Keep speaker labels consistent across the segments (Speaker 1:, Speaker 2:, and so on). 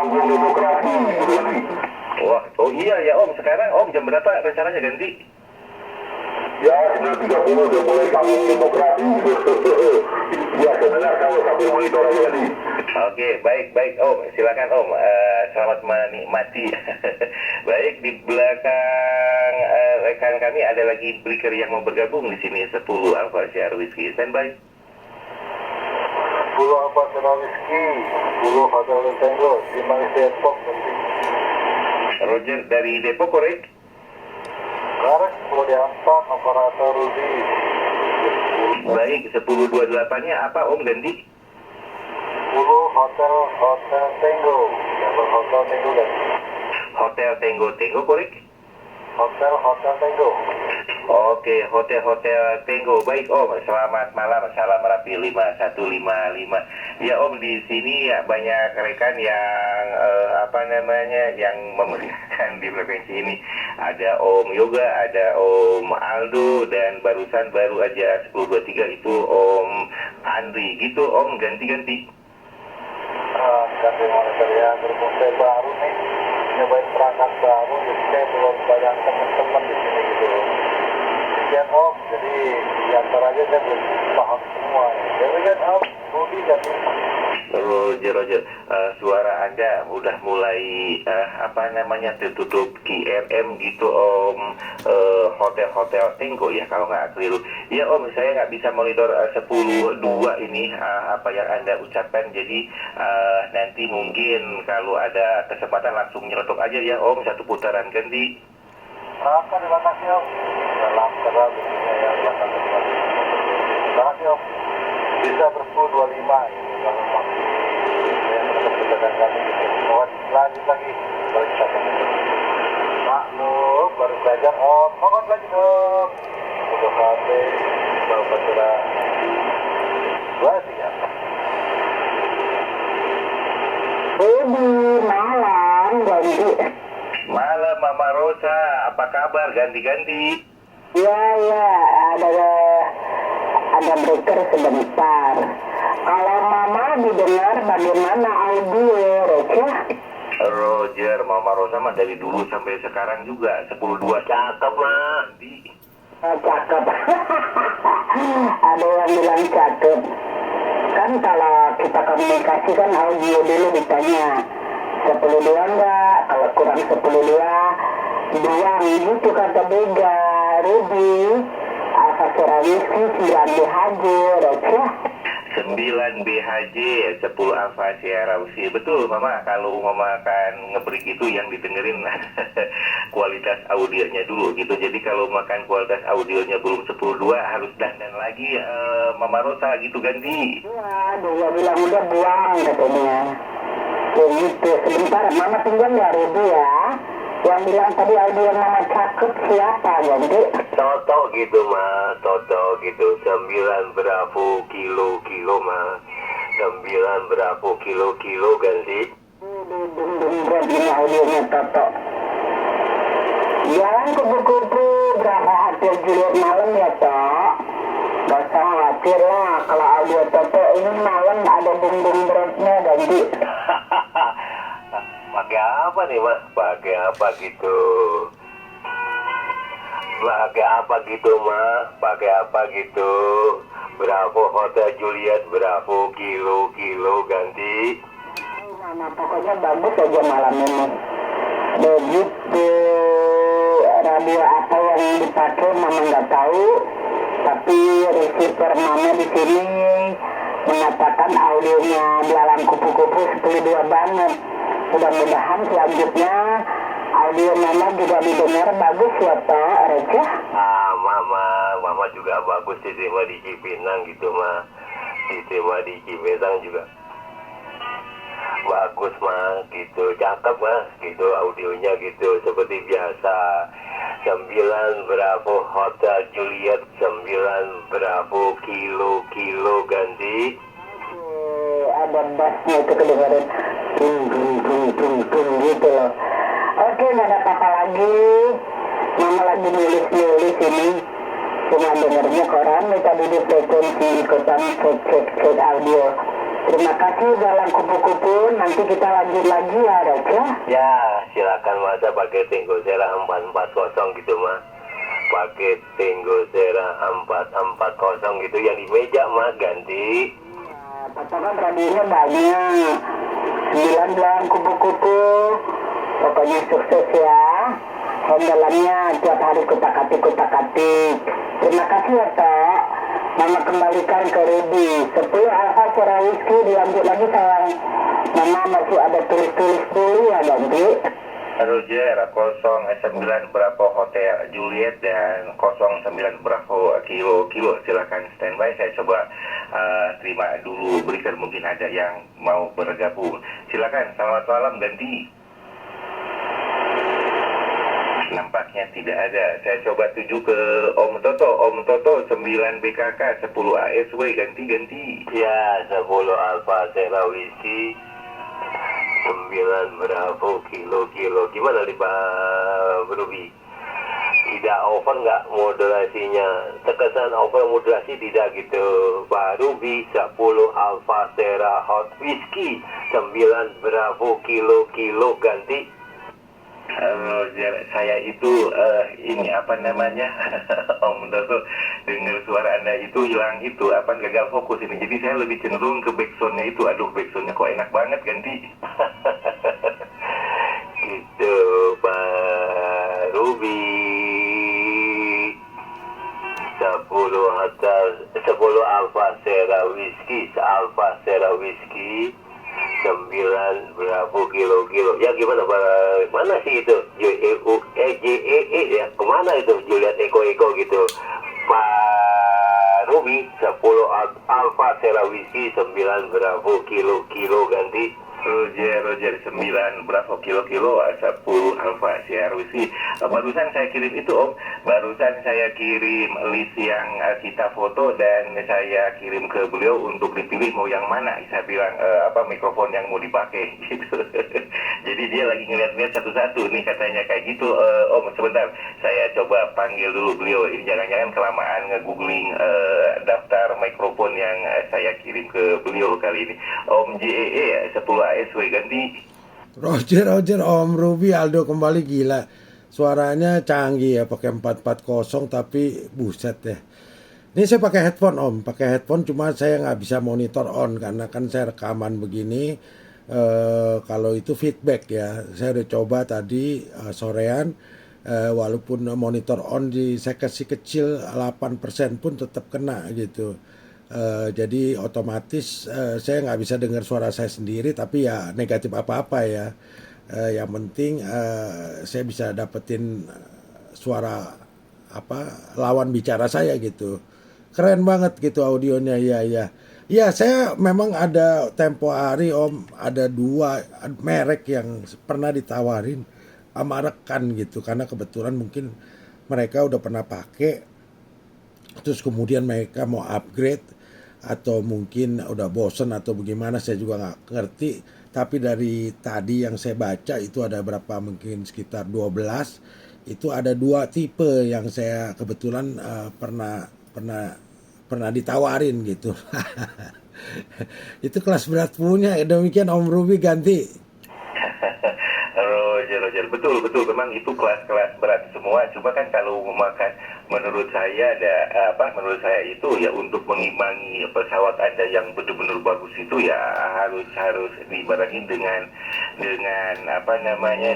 Speaker 1: panggung demokrasi.
Speaker 2: Wah, oh iya ya Om, sekarang Om jam berapa rencananya ganti?
Speaker 1: Ya, 9.30 udah mulai panggung demokrasi. Ya, sebenarnya kalau sambil monitor aja nih.
Speaker 2: Oke, baik Om, silakan Om. Selamat menikmati. Baik, di belakang rekan kami ada lagi breaker yang mau bergabung di sini 10 Alfa Sierra Whiskey. Standby.
Speaker 1: 10 Alfa Sierra Whiskey, 10 Hotel Tango, di Malaysia Depok.
Speaker 2: Roger dari Depok, korek?
Speaker 1: Sekarang 10 diampak, operator Rudy.
Speaker 2: Baik, 1028-nya apa Om ganti?
Speaker 1: 10 Hotel Tango, Hotel Tango dan
Speaker 2: Hotel Tango, korek?
Speaker 1: Hotel Tango.
Speaker 2: Oke, Hotel Tango. Baik Om, selamat malam. Salam Rapi 5155. Ya Om, di sini ya banyak rekan yang yang memeriahkan di frekuensi ini. Ada Om Yoga, ada Om Aldo, dan baru aja 1023 itu Om Andri. Gitu Om, ganti-ganti.
Speaker 1: Ganti monitor ya, berhubung saya baru nih, nyobain perangkat baru, jadi saya belum banyak teman-teman di sini gitu. Sekian Om, jadi diantar aja saya belum paham semua. Jadi kan Om, Budi ganti.
Speaker 2: Roger, suara Anda udah mulai tertutup QRM gitu Om. Hotel Tango ya kalau nggak keliru. Ya Om, saya nggak bisa monitor 10.2 ini apa yang Anda ucapkan. Jadi nanti mungkin kalau ada kesempatan langsung nyelotok aja ya Om, satu putaran ganti.
Speaker 1: Akan dibatasi Om, dalam terang begini ya, belakang terang. Terima kasih Om, bisa ber-10.25 kalau masih ya, kami lanjut lagi baru kita maklum baru belajar Om, mohon lagi Om untuk HP baru bercerah ya.
Speaker 3: Malam ganti.
Speaker 2: Malam Mama Rosa, apa kabar? Ganti-ganti.
Speaker 3: Ya, ada breaker sebentar. Kalau Mama didengar bagaimana audio,
Speaker 2: Roger, Mama Rosa mah dari dulu sampai sekarang juga 10.2 cakep mah.
Speaker 3: Cakep. Ada yang bilang cakep. Kan kalau kita komunikasi kan audio dulu ditanya 10.2 enggak, kalau kurang 10.2 doang gitu kata Bega. Rudy Alfa Sierra Whiskey 9 BHJ, Roca
Speaker 2: 9 BHJ 10 Alfa Sierra Whiskey. Betul Mama, kalau Mama akan ngebreak itu yang didengerin kualitas audionya dulu gitu. Jadi kalau makan kualitas audionya belum 10.2 harus dandan lagi Mama Rosa gitu ganti.
Speaker 3: Waduh, dia bilang udah buang katanya. Ya gitu, sebentar Mama tinggal ya Rudy ya. Yang bilang tadi audio Mama cakep siapa ganti?
Speaker 2: Toto gitu mah, Toto gitu 9 Bravo kilo mah 9 Bravo kilo ganti.
Speaker 3: Buat ini audionya Toto. Jangan kupu-kupu berapa hasil Juliet malam ya Tok. Gak usah khawatir lah kalau audio Toto ini malam ada beratnya ganti.
Speaker 2: Pakai apa nih Mas? Pakai apa gitu? Pakai apa gitu Mas? Pakai apa gitu? Bravo Hotel Juliet, Bravo kilo ganti.
Speaker 3: Nah, pokoknya bagus aja malam ini. Begitu radio apa yang dipakai Mama nggak tahu, tapi receiver Mama di sini mengatakan audionya belalang kupu-kupu 10.2 banget. Mudah-mudahan selanjutnya audio Mama juga didengar bagus ya Pak Reca.
Speaker 2: Mama juga bagus diterima di Cipinang gitu mah, diterima di Cipinang juga bagus mah gitu, cakep mah gitu audionya gitu seperti biasa. 9 Bravo Hotel Juliet, 9 Bravo kilo ganti.
Speaker 3: Ada bassnya itu kedengaran tung gitu loh. Oke, nggak ada apa-apa lagi. Mama lagi nulis ini. Cuma dengarnya koran tadi di frekuensi ikutan cek audio. Terima kasih dalam kupu-kupu. Nanti kita lanjut lagi ya, Dok ya.
Speaker 4: Ya, silakan masa pakai Tenggo Sera 440 gitu mah. Pakai Tenggo Sera 440 gitu yang di meja mah ganti.
Speaker 3: Potongan radionya banyak. 9 bulan kupu-kupu. Pokoknya sukses ya. Handalannya tiap hari kutak-atik. Terima kasih ya, Tok. Mama kembalikan ke Ruby. 10 Alpha Sierra Whiskey dilanjut lagi sayang. Mama masih ada tulis-tulis dulu ya, ganti.
Speaker 2: Roger 09 Bravo Hotel Juliet dan 09 Bravo Kilo. Silakan standby, saya coba terima dulu, berikan mungkin ada yang mau bergabung. Silakan, selamat malam ganti. Nampaknya tidak ada. Saya coba tuju ke Om Toto 9 BKK 10 ASW ganti.
Speaker 4: Ya, 10 Alpha Sierra Whiskey 9 Bravo Kilo. Gimana nih Pak Ruby? Tidak over nggak moderasinya? Terkesan over moderasi tidak gitu Pak Ruby. 10 Alpha Sierra Hot Whiskey 9 Bravo Kilo ganti.
Speaker 2: Saya itu ini apa namanya Om Toto, dengar suara Anda itu hilang itu apa gagal fokus ini, jadi saya lebih cenderung ke backsoundnya itu. Aduh, backsoundnya kok enak banget ganti.
Speaker 4: Gitu Pak Ruby. 10 Alpha Sierra Whiskey 9 Bravo Kilo. Ya gimana Pak? Mana sih itu? JEE ya? Kemana itu? Juliet Eko gitu. Pak Ruby 10 Alpha Sierra Whiskey 9 Bravo Kilo ganti.
Speaker 2: Roger 9 Bravo Kilo 10 Alpha Sierra Whiskey. Barusan saya kirim itu Om, barusan saya kirim list yang kita foto dan saya kirim ke beliau untuk dipilih mau yang mana. Saya bilang mikrofon yang mau dipakai gitu. Jadi dia lagi ngeliat-ngeliat satu-satu nih katanya kayak gitu. Om sebentar, saya coba panggil dulu beliau. Ini jangan-jangan kelamaan nge-googling daftar mikrofon yang saya kirim ke beliau kali ini. Om JEE 10 ASW ganti.
Speaker 5: Roger Om Ruby Aldo kembali, gila. Suaranya canggih ya, pakai 440 tapi buset deh. Ini saya pakai headphone Om, cuma saya nggak bisa monitor on karena kan saya rekaman begini. Kalau itu feedback ya, saya udah coba tadi sorean, walaupun monitor on saya kasih kecil 8% pun tetap kena gitu. Jadi otomatis saya nggak bisa dengar suara saya sendiri, tapi ya negatif apa-apa ya. Yang penting saya bisa dapetin suara lawan bicara saya gitu. Keren banget gitu audionya. Ya saya memang ada tempo hari Om, ada 2 merek yang pernah ditawarin sama rekan gitu, karena kebetulan mungkin mereka udah pernah pakai, terus kemudian mereka mau upgrade atau mungkin udah bosen atau bagaimana, saya juga nggak ngerti. Tapi dari tadi yang saya baca itu ada berapa, mungkin sekitar 12. Itu ada 2 tipe yang saya kebetulan pernah ditawarin gitu. Itu kelas berat punya. Demikian Om Ruby ganti.
Speaker 2: Roger, betul, memang itu kelas-kelas berat semua. Cuma kan kalau makan, menurut saya menurut saya itu ya untuk mengimbangi pesawat Anda yang benar-benar bagus itu ya harus dibarengin dengan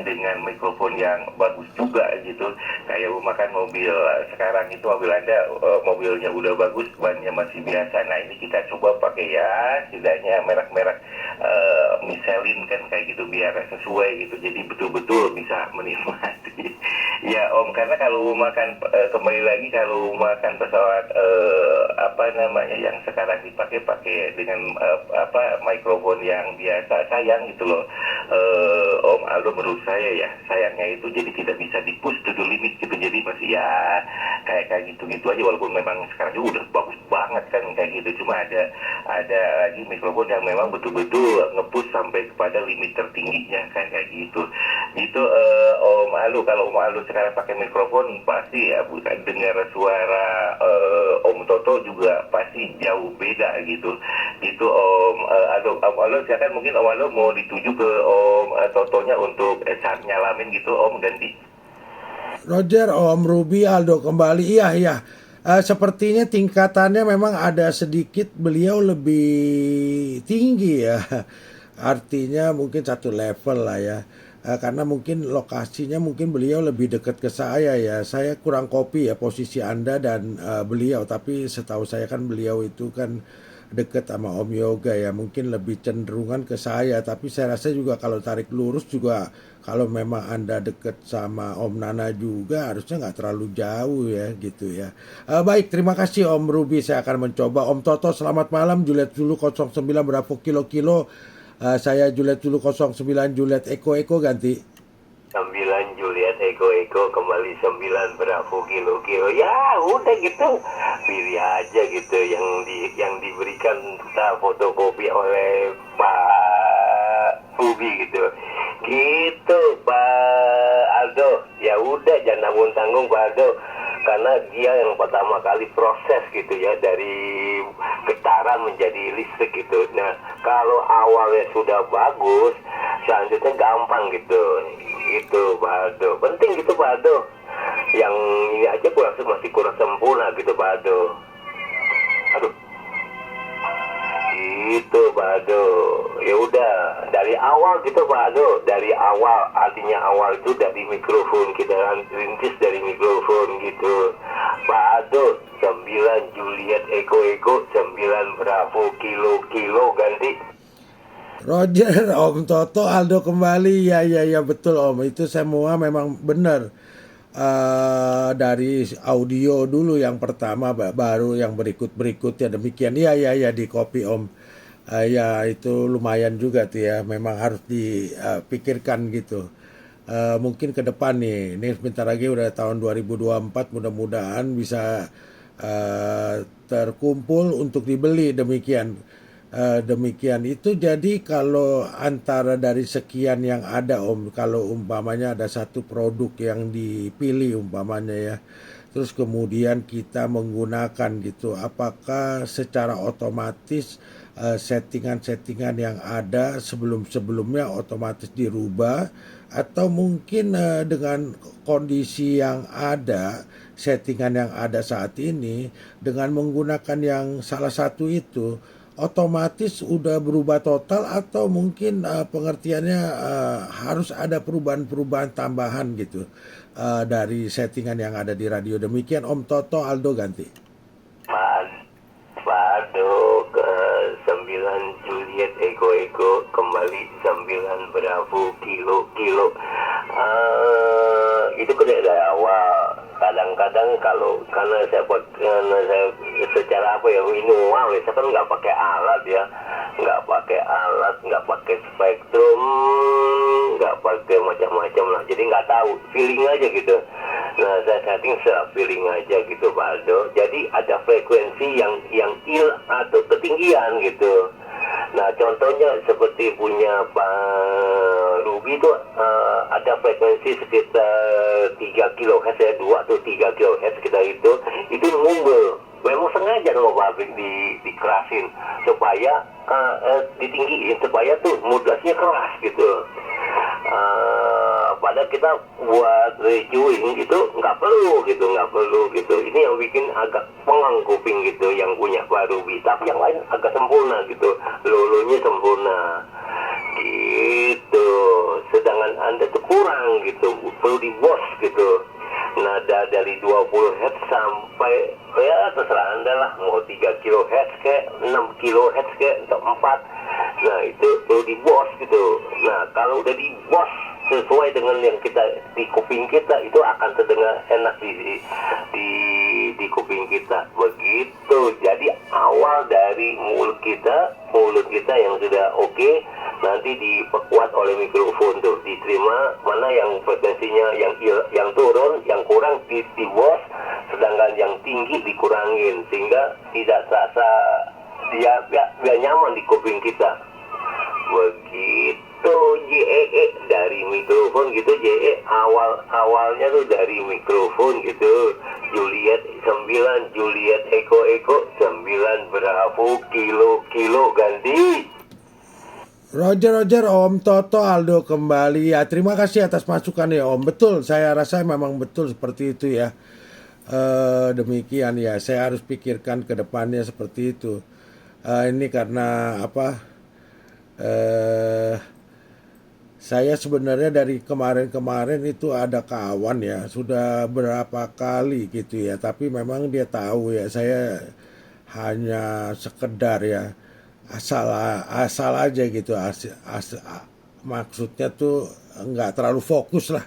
Speaker 2: dengan mikrofon yang bagus juga gitu. Kayak makan mobil sekarang itu mobil Anda mobilnya udah bagus, bannya masih biasa. Nah ini kita coba pakai ya setidaknya merek-merek Michelin kan kayak gitu biar sesuai gitu. Jadi betul-betul bisa menikmati. Ya Om, karena kalau makan kembali lagi kalau makan pesawat yang sekarang dipakai dengan mikrofon yang biasa, sayang gitu loh. Om Aldo, menurut saya ya sayangnya itu jadi tidak bisa di-push to the limit gitu. Jadi masih ya kayak gitu aja, walaupun memang sekarang juga udah bagus banget kan kayak gitu. Cuma ada lagi mikrofon yang memang betul-betul nge-push sampai kepada limit tertingginya kan kayak gitu. Itu Om Alu, kalau Om Alu sekarang pakai mikrofon pasti ya bukan dengar suara Om Toto juga pasti jauh beda gitu. Itu Om Alu, silakan mungkin Om Alu mau dituju ke Om Totonya untuk saat nyalamin gitu Om ganti.
Speaker 5: Roger, Om Ruby, Aldo kembali. Iya. Sepertinya tingkatannya memang ada sedikit beliau lebih tinggi ya. Artinya mungkin satu level lah ya. Karena mungkin lokasinya mungkin beliau lebih dekat ke saya ya. Saya kurang copy ya posisi Anda dan beliau. Tapi setahu saya kan beliau itu kan dekat sama Om Yoga ya. Mungkin lebih cenderungan ke saya. Tapi saya rasa juga kalau tarik lurus juga kalau memang Anda dekat sama Om Nana juga harusnya nggak terlalu jauh ya gitu ya. Baik, terima kasih Om Ruby. Saya akan mencoba. Om Toto, selamat malam. Juliet Zulu 09 berapa kilo. Saya Juliet Zulu 09 Juliet Eko ganti.
Speaker 4: 9 Juliet Eko kembali 9 Bravo kilo. Ya udah gitu, pilih aja gitu yang diberikan kita fotokopi oleh Pak Ruby gitu Pak Aldo. Ya udah jangan tanggung Pak Aldo, karena dia yang pertama kali proses gitu ya dari getaran menjadi listrik gitu. Nah kalau awalnya sudah bagus, selanjutnya gampang gitu Pak Aldo. Penting gitu Pak Aldo, yang ini aja masih kurang sempurna gitu Pak Aldo. Aduh gitu Pak Aldo. Ya udah dari awal gitu Pak Aldo, dari awal, artinya awal itu dari mikrofon, kita rintis dari mikrofon gitu Pak Aldo. 9 Juliet Eko 9 Bravo kilo ganti.
Speaker 5: Roger, Om Toto, Aldo kembali. Ya betul Om, itu semua memang benar. Dari audio dulu yang pertama, baru yang berikutnya demikian. Ya di copy Om. Ya itu lumayan juga tuh ya, memang harus dipikirkan gitu. Mungkin ke depan nih, ini sebentar lagi udah tahun 2024, mudah-mudahan bisa terkumpul untuk dibeli demikian. Demikian itu. Jadi kalau antara dari sekian yang ada Om, kalau umpamanya ada satu produk yang dipilih umpamanya ya, terus kemudian kita menggunakan gitu, apakah secara otomatis settingan-settingan yang ada sebelumnya otomatis dirubah, atau mungkin dengan kondisi yang ada, settingan yang ada saat ini, dengan menggunakan yang salah satu itu otomatis udah berubah total, atau mungkin pengertiannya harus ada perubahan-perubahan tambahan gitu dari settingan yang ada di radio. Demikian Om Toto, Aldo ganti.
Speaker 4: Pak Aldo ke 9 Juliet Eko kembali 9 Bravo kilo. Itu kan dari awal. Kadang-kadang karena saya secara manual, saya kan nggak pakai alat ya, nggak pakai spektrum, nggak pakai macam-macam lah, jadi nggak tahu, feeling aja gitu. Nah saya setting feeling aja gitu Pak Aldo. Jadi ada frekuensi yang atau ketinggian gitu. Nah contohnya seperti punya Pak Ruby itu ada frekuensi sekitar 3 kHz ya, 2 atau 3 kHz kita itu ngumpul. Memang sengaja sama pabrik dikerasin supaya ditinggiin, supaya tuh modulasinya keras gitu. Padahal kita buat reviewing itu nggak perlu gitu. Ini yang bikin agak pengang kuping gitu yang punya Pak Ruby. Tapi yang lain agak sempurna gitu, lolonya sempurna gitu. Sedangkan Anda tuh kurang gitu, perlu di bos gitu. Nada dari 20 Hz sampai ya terserah Anda lah, mau 3 kHz ke 6 kHz ke atau 4. Nah itu perlu di bos gitu. Nah kalau udah di bos sesuai dengan yang kita di kuping kita, itu akan terdengar enak di kuping kita begitu. Jadi awal dari mulut kita yang sudah oke, nanti diperkuat oleh mikrofon tuh, diterima mana yang frekuensinya yang turun, yang kurang di bos, sedangkan yang tinggi dikurangin sehingga tidak terasa, biar nyaman di kuping kita begitu. JEE dari mikrofon mikrofon gitu, awalnya tuh dari mikrofon gitu. Juliet 9, Juliet Eko 9 Bravo kilo ganti.
Speaker 5: Roger, Om Toto Aldo kembali ya. Terima kasih atas masukan ya Om. Betul, saya rasa memang betul seperti itu ya. Demikian ya, saya harus pikirkan ke depannya seperti itu. Ini karena apa? Saya sebenarnya dari kemarin itu ada kawan ya, sudah berapa kali gitu ya, tapi memang dia tahu ya, saya hanya sekedar ya asal aja gitu, maksudnya tuh nggak terlalu fokus lah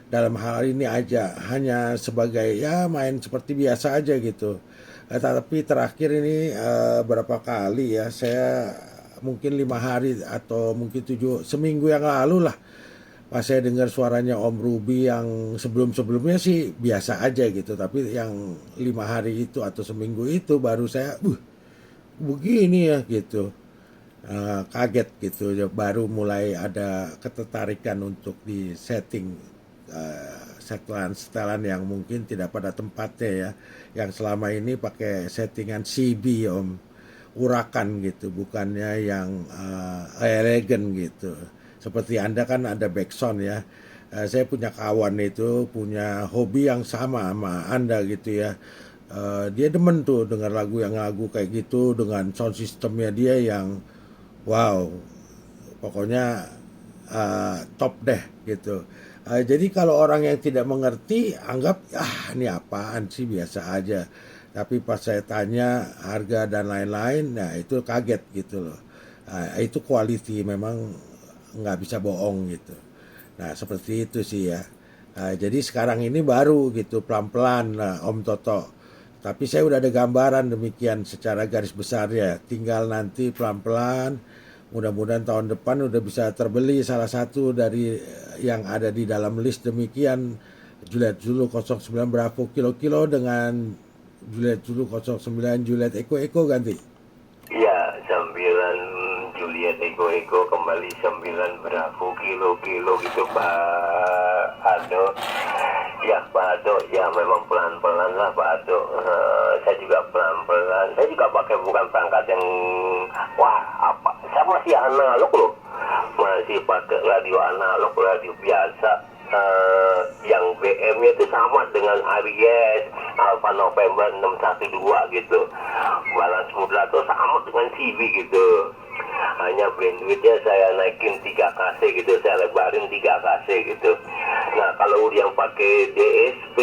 Speaker 5: dalam hal ini aja, hanya sebagai ya main seperti biasa aja gitu. Tapi terakhir ini berapa kali ya, saya mungkin 5 hari atau mungkin 7 seminggu yang lalu lah, pas saya dengar suaranya Om Ruby yang sebelumnya sih biasa aja gitu, tapi yang 5 hari itu atau seminggu itu baru saya begini ya gitu, kaget gitu ya, baru mulai ada ketertarikan untuk di setting setelan yang mungkin tidak pada tempatnya ya, yang selama ini pakai settingan CB Om, urakan gitu, bukannya yang elegan gitu. Seperti Anda kan ada backsound ya. Saya punya kawan itu punya hobi yang sama Anda gitu ya. Dia demen tuh dengar lagu kayak gitu dengan sound systemnya dia yang wow, pokoknya top deh gitu. Jadi kalau orang yang tidak mengerti anggap ini apaan sih, biasa aja. Tapi pas saya tanya harga dan lain-lain, nah itu kaget gitu loh. Itu quality, memang nggak bisa bohong gitu. Nah seperti itu sih ya. Jadi sekarang ini baru gitu pelan-pelan Om Toto. Tapi saya udah ada gambaran demikian secara garis besar ya. Tinggal nanti pelan-pelan, mudah-mudahan tahun depan udah bisa terbeli salah satu dari yang ada di dalam list demikian. Juliet Zulu 09 Bravo kilo dengan Juliet Zulu 09 Juliet Eko ganti.
Speaker 4: Iya, 9 Juliet Eko kembali 9 Bravo kilo gitu Pak Ado. Ya Pak Ado, ya memang pelan-pelan lah Pak Ado. Saya juga pelan-pelan. Saya juga pakai bukan perangkat yang saya masih analog loh. Masih pakai radio analog, radio biasa. Yang BM-nya itu sama dengan Aries Alpha November 612 gitu, balance modulator sama dengan CB gitu, hanya bandwidthnya saya naikin 3kc gitu, saya lebarin 3kc gitu. Nah kalau yang pakai DSP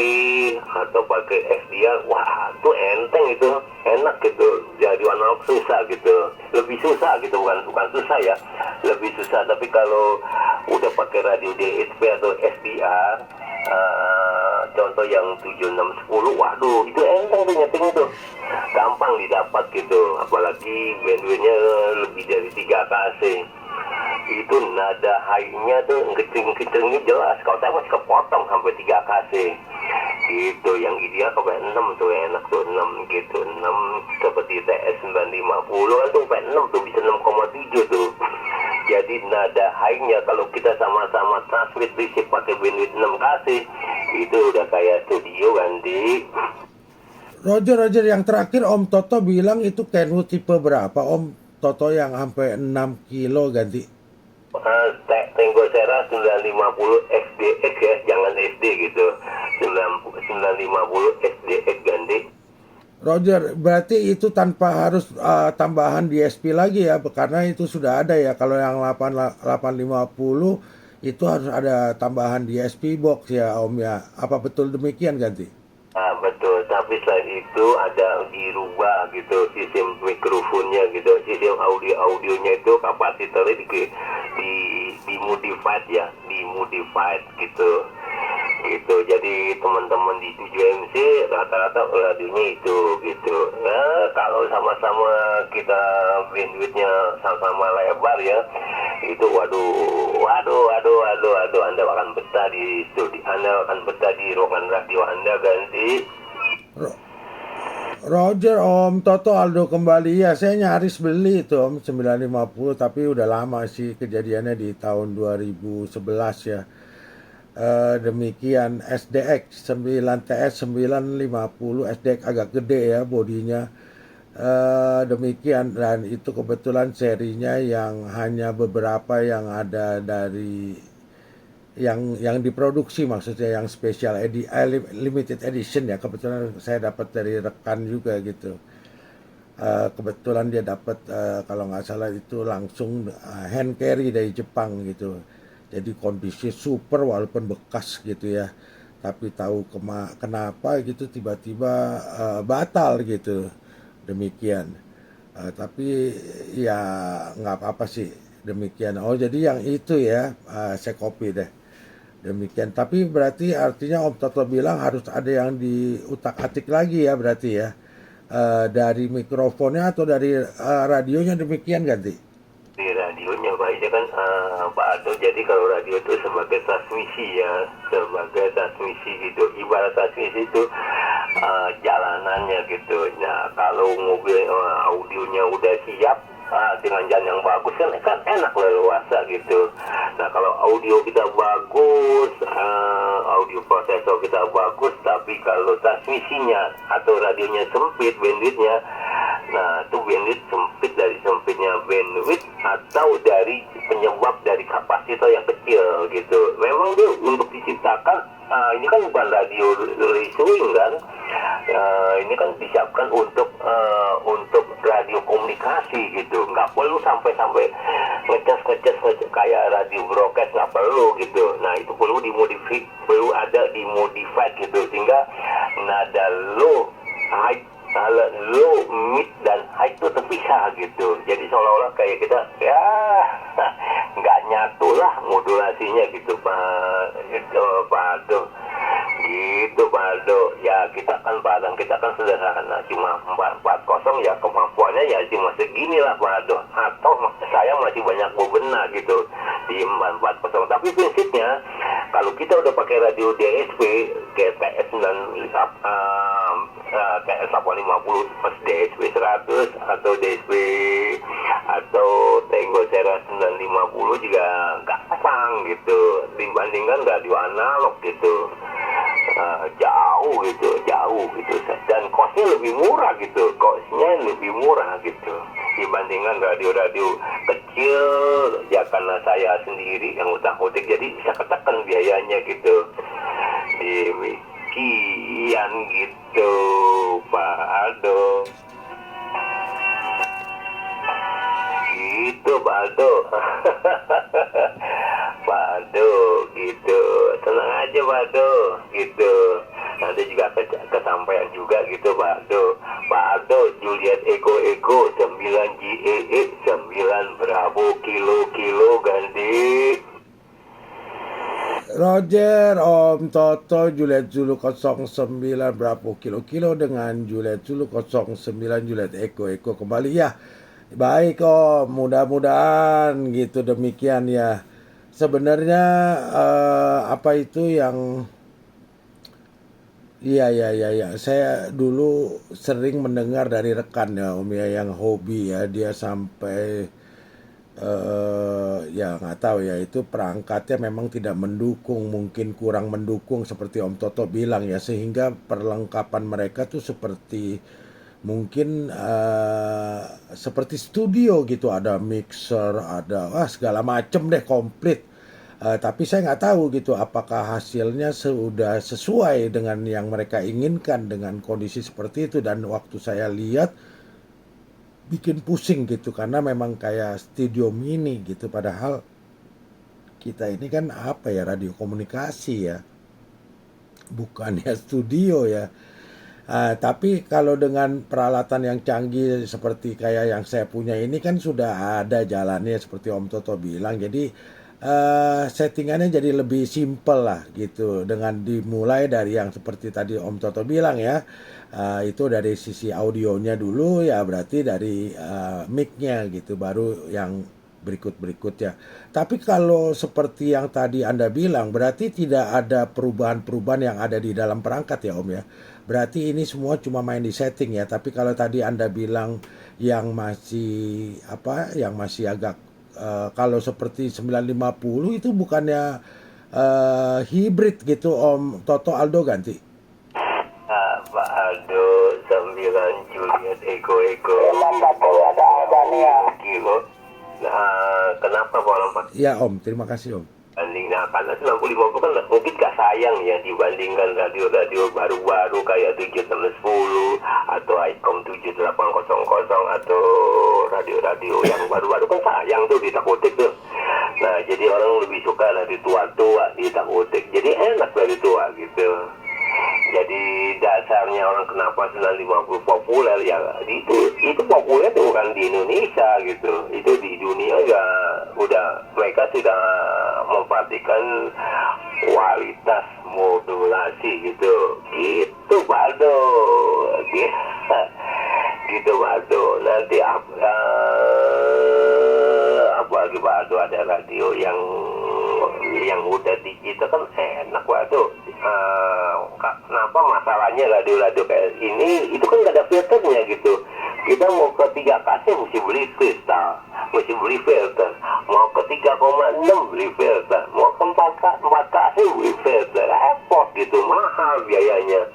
Speaker 4: atau pakai SDR, wah itu enteng itu, enak gitu. Jadi analog susah gitu, lebih susah gitu, bukan susah ya, lebih susah. Tapi kalau udah pakai radio DSP atau SDR, contoh yang 7610, waduh itu enteng tuh nyeting itu, gampang didapat gitu, apalagi bandwidthnya lebih dari 3kc. Itu nada high-nya tuh kecing-kecingnya jelas. Kalau saya masih kepotong sampai 3kc gitu. Yang ideal sampai 6 tuh, enak tuh 6 gitu, 6 seperti TS 950 kan tuh sampai 6 tuh, bisa 6,7 tuh. Jadi nada high-nya kalau kita sama-sama transmit receive pakai bandwidth 6kc itu udah kayak studio kan di.
Speaker 5: Roger, yang terakhir Om Toto bilang itu Kenwood tipe berapa Om Toto yang sampai 6 kilo ganti?
Speaker 4: Tango Sera 950 SDX ya, jangan SD gitu. 950 SDX ganti.
Speaker 5: Roger, berarti itu tanpa harus tambahan DSP lagi ya, karena itu sudah ada ya. Kalau yang 850 itu harus ada tambahan DSP box ya Om ya. Apa betul demikian ganti?
Speaker 4: Betul, tapi selain itu ada dirubah gitu sistem mikrofonnya gitu, sistem audionya itu kapasitornya dimodified ya, dimodified gitu. Jadi teman-teman di 7MC rata-rata radionya itu gitu. Nah, kalau sama-sama kita bandwidthnya sama-sama lebar ya, itu waduh, Anda akan betah di studi, Anda akan betah di ruangan radio Anda ganti.
Speaker 5: Roger, Om Toto Aldo kembali ya. Saya nyaris beli itu Om 950, tapi udah lama sih, kejadiannya di tahun 2011 ya. Demikian SDX 9TS 950 SDX agak gede ya bodinya. Demikian, dan itu kebetulan serinya yang hanya beberapa yang ada dari yang diproduksi, maksudnya yang special limited edition ya, kebetulan saya dapat dari rekan juga gitu. Kebetulan dia dapat kalau nggak salah itu langsung hand carry dari Jepang gitu, jadi kondisi super walaupun bekas gitu ya, tapi tahu kenapa gitu tiba-tiba batal gitu. Demikian. Tapi ya nggak apa-apa sih. Demikian. Oh jadi yang itu ya, saya copy deh. Demikian. Tapi berarti artinya Om Toto bilang harus ada yang diutak-atik lagi ya berarti ya. Dari mikrofonnya atau dari radionya, demikian ganti.
Speaker 4: Di radionya Pak, itu kan Pak Aldo, jadi kalau radio itu sebagai transmisi ya, sebagai transmisi gitu, ibarat transmisi itu jalanannya gitu. Nah kalau mobil audionya udah siap dengan jalan yang bagus kan enak leluasa gitu. Nah kalau audio kita bagus, audio prosesor kita bagus, tapi kalau transmisinya atau radionya sempit bandwidthnya, nah itu bandwidth sempit dari sempitnya bandwidth atau dari penyebab dari kapasitor yang kecil gitu. Memang dia untuk diciptakan, ini kan bukan radio listening kan, ini kan disiapkan untuk radio komunikasi gitu. Nggak perlu sampai ngecas kayak radio broadcast, nggak perlu gitu. Nah itu perlu ada dimodified gitu, sehingga nada low, high, low, mid dan high itu terpisah gitu. Jadi seolah-olah kayak kita ya nggak nyatu lah modulasinya gitu Pak Aldo. Gitu Pak Aldo. Ya kita kan padang, kita kan sederhana, cuma 440 ya, kemampuannya ya cuma segini lah Pak Aldo. Atau saya masih banyak bebenah gitu di 440. Tapi prinsipnya kalau kita udah pakai radio DSP kayak TS 850 plus DSP 100 atau DSP atau Tango Sera 950 juga gampang gitu, dibandingkan radio analog gitu. Jauh gitu, dan costnya lebih murah gitu, dibandingkan radio-radio kecil ya, karena saya sendiri yang utang-utik jadi bisa ketekan biayanya gitu. Demikian gitu Pak Aldo. Gitu Pak Aldo. Pak Aldo gitu, tenang aja Pak Aldo gitu. Nanti juga kesampaian juga gitu Pak Aldo. Pak Aldo, Juliet Eko 9 GEE 9 Bravo kilo ganti.
Speaker 5: Roger, Om Toto, Juliet Zulu 09 Bravo kilo dengan Juliet Zulu 09 Juliet Eko kembali ya. Baik Om, mudah-mudahan gitu, demikian ya. Sebenarnya apa itu yang Iya. Saya dulu sering mendengar dari rekan ya Om ya, yang hobi ya, dia sampai ya nggak tahu ya, itu perangkatnya memang tidak mendukung, mungkin kurang mendukung seperti Om Toto bilang ya, sehingga perlengkapan mereka tuh seperti mungkin seperti studio gitu, ada mixer, ada segala macem deh, komplit. Tapi saya nggak tahu gitu apakah hasilnya sudah sesuai dengan yang mereka inginkan dengan kondisi seperti itu. Dan waktu saya lihat bikin pusing gitu, karena memang kayak studio mini gitu, padahal kita ini kan apa ya, radio komunikasi ya, bukan ya studio ya. Tapi kalau dengan peralatan yang canggih seperti kayak yang saya punya ini kan sudah ada jalannya seperti Om Toto bilang, jadi settingannya jadi lebih simple lah gitu, dengan dimulai dari yang seperti tadi Om Toto bilang ya, itu dari sisi audionya dulu ya, berarti dari mic-nya gitu, baru yang berikutnya. Tapi kalau seperti yang tadi Anda bilang, berarti tidak ada perubahan-perubahan yang ada di dalam perangkat ya Om ya. Berarti ini semua cuma main di setting ya. Tapi kalau tadi Anda bilang yang masih agak kalau seperti 950 itu bukannya hibrid gitu Om Toto Aldo ganti.
Speaker 4: Pak Aldo 9 Juliet Ego kilo. Nah, kenapa Pak Lompat?
Speaker 5: Ya Om, terima kasih Om.
Speaker 4: Banding, nah karena 95 kan mungkin gak sayang ya dibandingkan radio-radio baru-baru kayak 7610 atau ICOM 7800 atau radio-radio yang baru-baru kan sayang tuh ditak-utik tuh. Nah jadi orang lebih suka radio tua-tua ditak-utik, jadi enak radio tua gitu. Jadi dasarnya orang kenapa 950 populer ya itu populer itu bukan di Indonesia gitu, itu di dunia ya udah mereka sudah memperhatikan kualitas modulasi gitu Pak Aldo gitu Pak Aldo. Nanti apa lagi Pak Aldo, ada radio yang udah digital kan enak Pak Aldo. Kenapa masalahnya radio-radio kayak ini itu kan nggak ada filternya gitu. Kita mau ke 3KC mesti beli kristal, mesti beli filter. Mau ke 3,6 beli filter, mau ke 4KC beli filter. Repot gitu, mahal biayanya.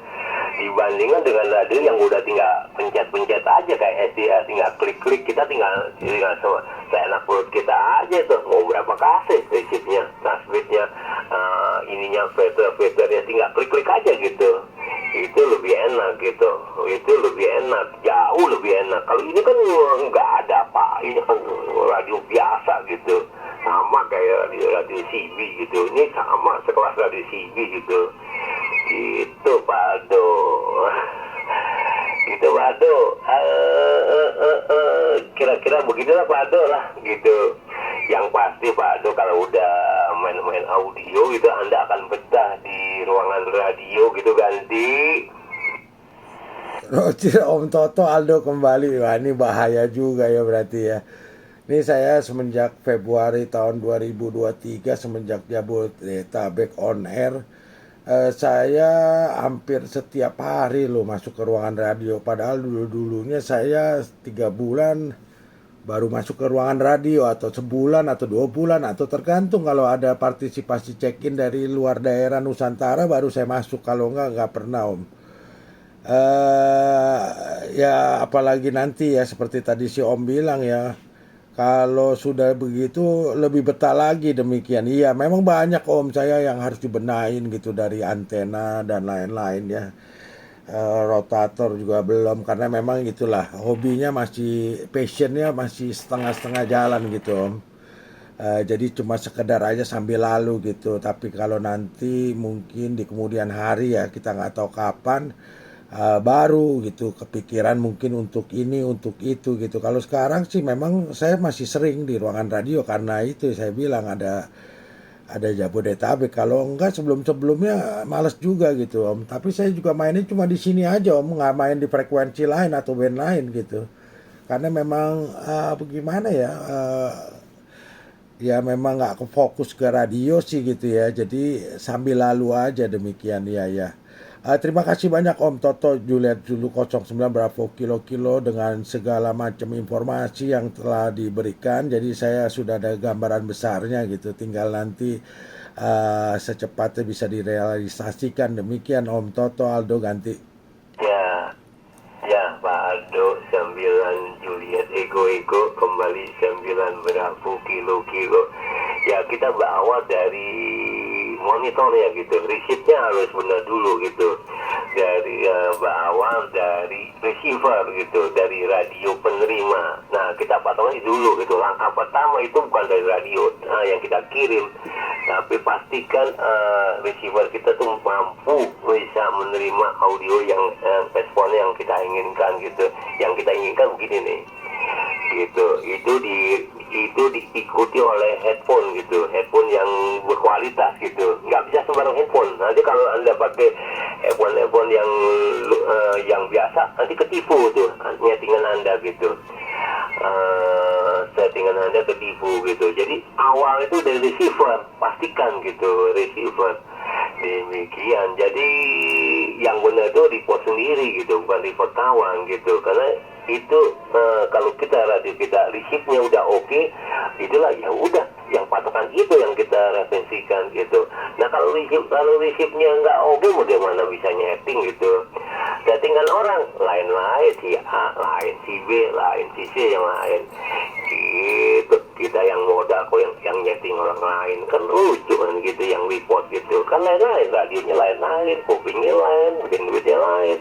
Speaker 4: Dibandingkan dengan radio yang udah tinggal pencet-pencet aja kayak SDA, tinggal klik-klik, kita tinggal seenak perut kita aja tuh, mau berapa kasih resipnya, transmitnya, ininya filternya tinggal klik-klik aja gitu. Itu lebih enak gitu, itu lebih enak, jauh lebih enak. Kalau ini kan nggak ada Pak, ini kan radio biasa gitu, sama kayak radio CB gitu, ini sama sekelas radio CB gitu. Itu Pak Aldo. Gitu Pak Aldo. Kira-kira begitulah Pak Aldo lah gitu. Yang pasti Pak Aldo kalau udah main-main audio itu Anda akan betah di ruangan radio gitu ganti.
Speaker 5: Roger Om Toto Aldo kembali. Wah ini bahaya juga ya berarti ya. Ini saya semenjak Februari tahun 2023 semenjak Jabodetabek on air, saya hampir setiap hari loh masuk ke ruangan radio. Padahal dulunya saya 3 bulan baru masuk ke ruangan radio, atau sebulan atau 2 bulan, atau tergantung kalau ada partisipasi check-in dari luar daerah Nusantara baru saya masuk. Kalau nggak pernah Om. Ya apalagi nanti ya seperti tadi si Om bilang ya, kalau sudah begitu lebih betah lagi demikian. Iya memang banyak Om saya yang harus dibenahin gitu, dari antena dan lain-lain ya. Rotator juga belum, karena memang itulah hobinya masih, passionnya masih setengah-setengah jalan gitu Om. Jadi cuma sekedar aja sambil lalu gitu. Tapi kalau nanti mungkin di kemudian hari ya kita nggak tahu kapan, baru gitu kepikiran mungkin untuk ini untuk itu gitu. Kalau sekarang sih memang saya masih sering di ruangan radio karena itu saya bilang ada Jabodetabek. Kalau enggak sebelumnya males juga gitu Om. Tapi saya juga mainnya cuma di sini aja Om, nggak main di frekuensi lain atau band lain gitu. Karena memang bagaimana ya, ya memang nggak fokus ke radio sih gitu ya. Jadi sambil lalu aja demikian ya. Terima kasih banyak Om Toto Juliet Zulu 09 Bravo Kilo dengan segala macam informasi yang telah diberikan. Jadi saya sudah ada gambaran besarnya gitu. Tinggal nanti secepatnya bisa direalisasikan. Demikian Om Toto Aldo ganti.
Speaker 4: Ya Pak Aldo 9 Juliet Ego kembali 9 Bravo Kilo. Ya kita bawa dari monitornya gitu, receipt-nya harus benar dulu gitu, dari bawah dari receiver gitu, dari radio penerima. Nah kita patokan dulu gitu. Langkah pertama itu bukan dari radio yang kita kirim, tapi pastikan receiver kita tuh mampu bisa menerima audio yang respon yang kita inginkan gitu. Yang kita inginkan begini nih gitu, itu diikuti oleh headphone gitu, headphone yang berkualitas gitu. Nggak bisa sembarang headphone. Nanti kalau Anda pakai headphone yang biasa, nanti ketipu tuh settingan Anda gitu. Settingan Anda ketipu gitu. Jadi awal itu dari receiver, pastikan gitu receiver. Demikian. Jadi yang benar itu report sendiri gitu, bukan report kawan gitu. Karena itu kalau kita radio kita receive-nya udah oke, itulah ya udah yang patokan itu yang kita referensikan gitu. Nah kalau receive-nya nggak oke, mau dia mana bisa nyeting gitu. Settingan orang lain-lain, si A lain, si B lain, si C yang lain gitu. Kita yang modal kok yang nyeting orang lain kan lucu kan gitu, yang report gitu kan lain-lain, radionya lain-lain, kupingnya lain, duitnya lain.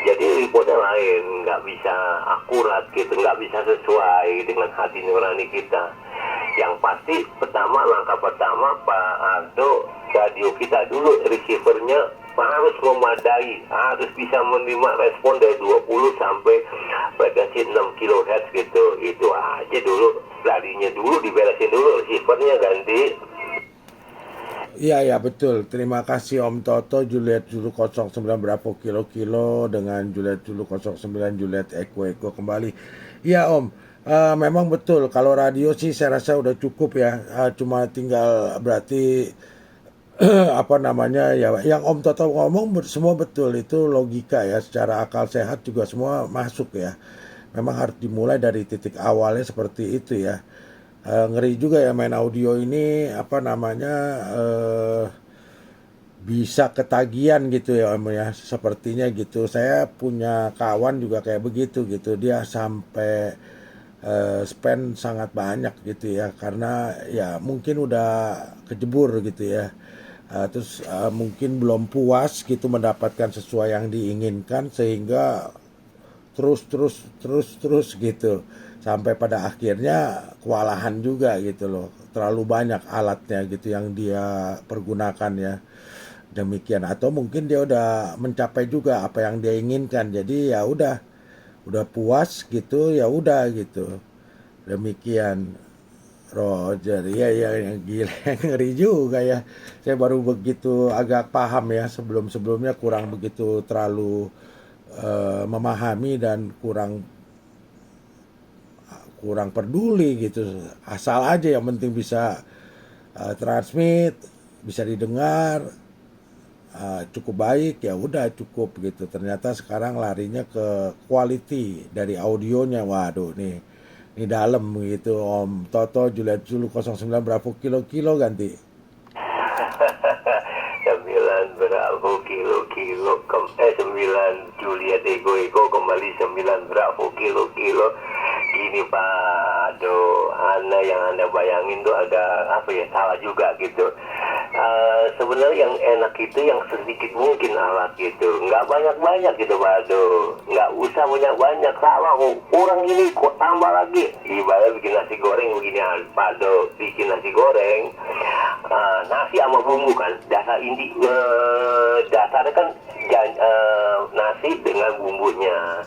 Speaker 4: Jadi reportnya lain, nggak bisa akurat gitu, nggak bisa sesuai dengan hati nurani kita. Yang pasti langkah pertama Pak Ardo, radio kita dulu receivernya harus memadai, harus bisa menerima respon dari 20 sampai frekuensi 6 kHz gitu. Itu aja dulu, radionya dulu diberesin dulu, receivernya ganti.
Speaker 5: Iya betul. Terima kasih Om Toto, Juliet Zulu 09 berapa kilo dengan Juliet Zulu 09 Juliet Eko kembali. Iya Om, memang betul kalau radio sih saya rasa udah cukup ya. Cuma tinggal berarti apa namanya ya, yang Om Toto ngomong semua betul, itu logika ya, secara akal sehat juga semua masuk ya. Memang harus dimulai dari titik awalnya seperti itu ya. Ngeri juga ya main audio ini, apa namanya, bisa ketagihan gitu ya Om ya, sepertinya gitu. Saya punya kawan juga kayak begitu gitu, dia sampai spend sangat banyak gitu ya, karena ya mungkin udah kejebur gitu ya. Terus mungkin belum puas gitu mendapatkan sesuai yang diinginkan, sehingga terus gitu. Sampai pada akhirnya kewalahan juga gitu loh. Terlalu banyak alatnya gitu yang dia pergunakan ya. Demikian, atau mungkin dia udah mencapai juga apa yang dia inginkan. Jadi ya udah puas gitu, ya udah gitu. Demikian Roger. Ya yang gila, ngeri juga ya. Saya baru begitu agak paham ya, sebelumnya kurang begitu terlalu memahami dan kurang peduli gitu. Asal aja yang penting bisa transmit, bisa didengar, cukup baik, ya udah cukup gitu. Ternyata sekarang larinya ke quality dari audionya. Waduh nih dalam gitu Om Toto, Juliet Zulu 09 berapa kilo ganti
Speaker 4: 9 berapa kilo 9 Juliet Ego kembali 9 berapa kilo. Gini Pak, aduh, yang Anda bayangin tuh agak salah juga gitu. Sebenarnya yang enak itu yang sedikit mungkin alat gitu, nggak banyak gitu Pak Ado, nggak usah banyak, salah kurang ini kok tambah lagi. Ibarat bikin nasi goreng begini Pak Ado, bikin nasi goreng, nasi sama bumbu kan, dasarnya kan nasi dengan bumbunya.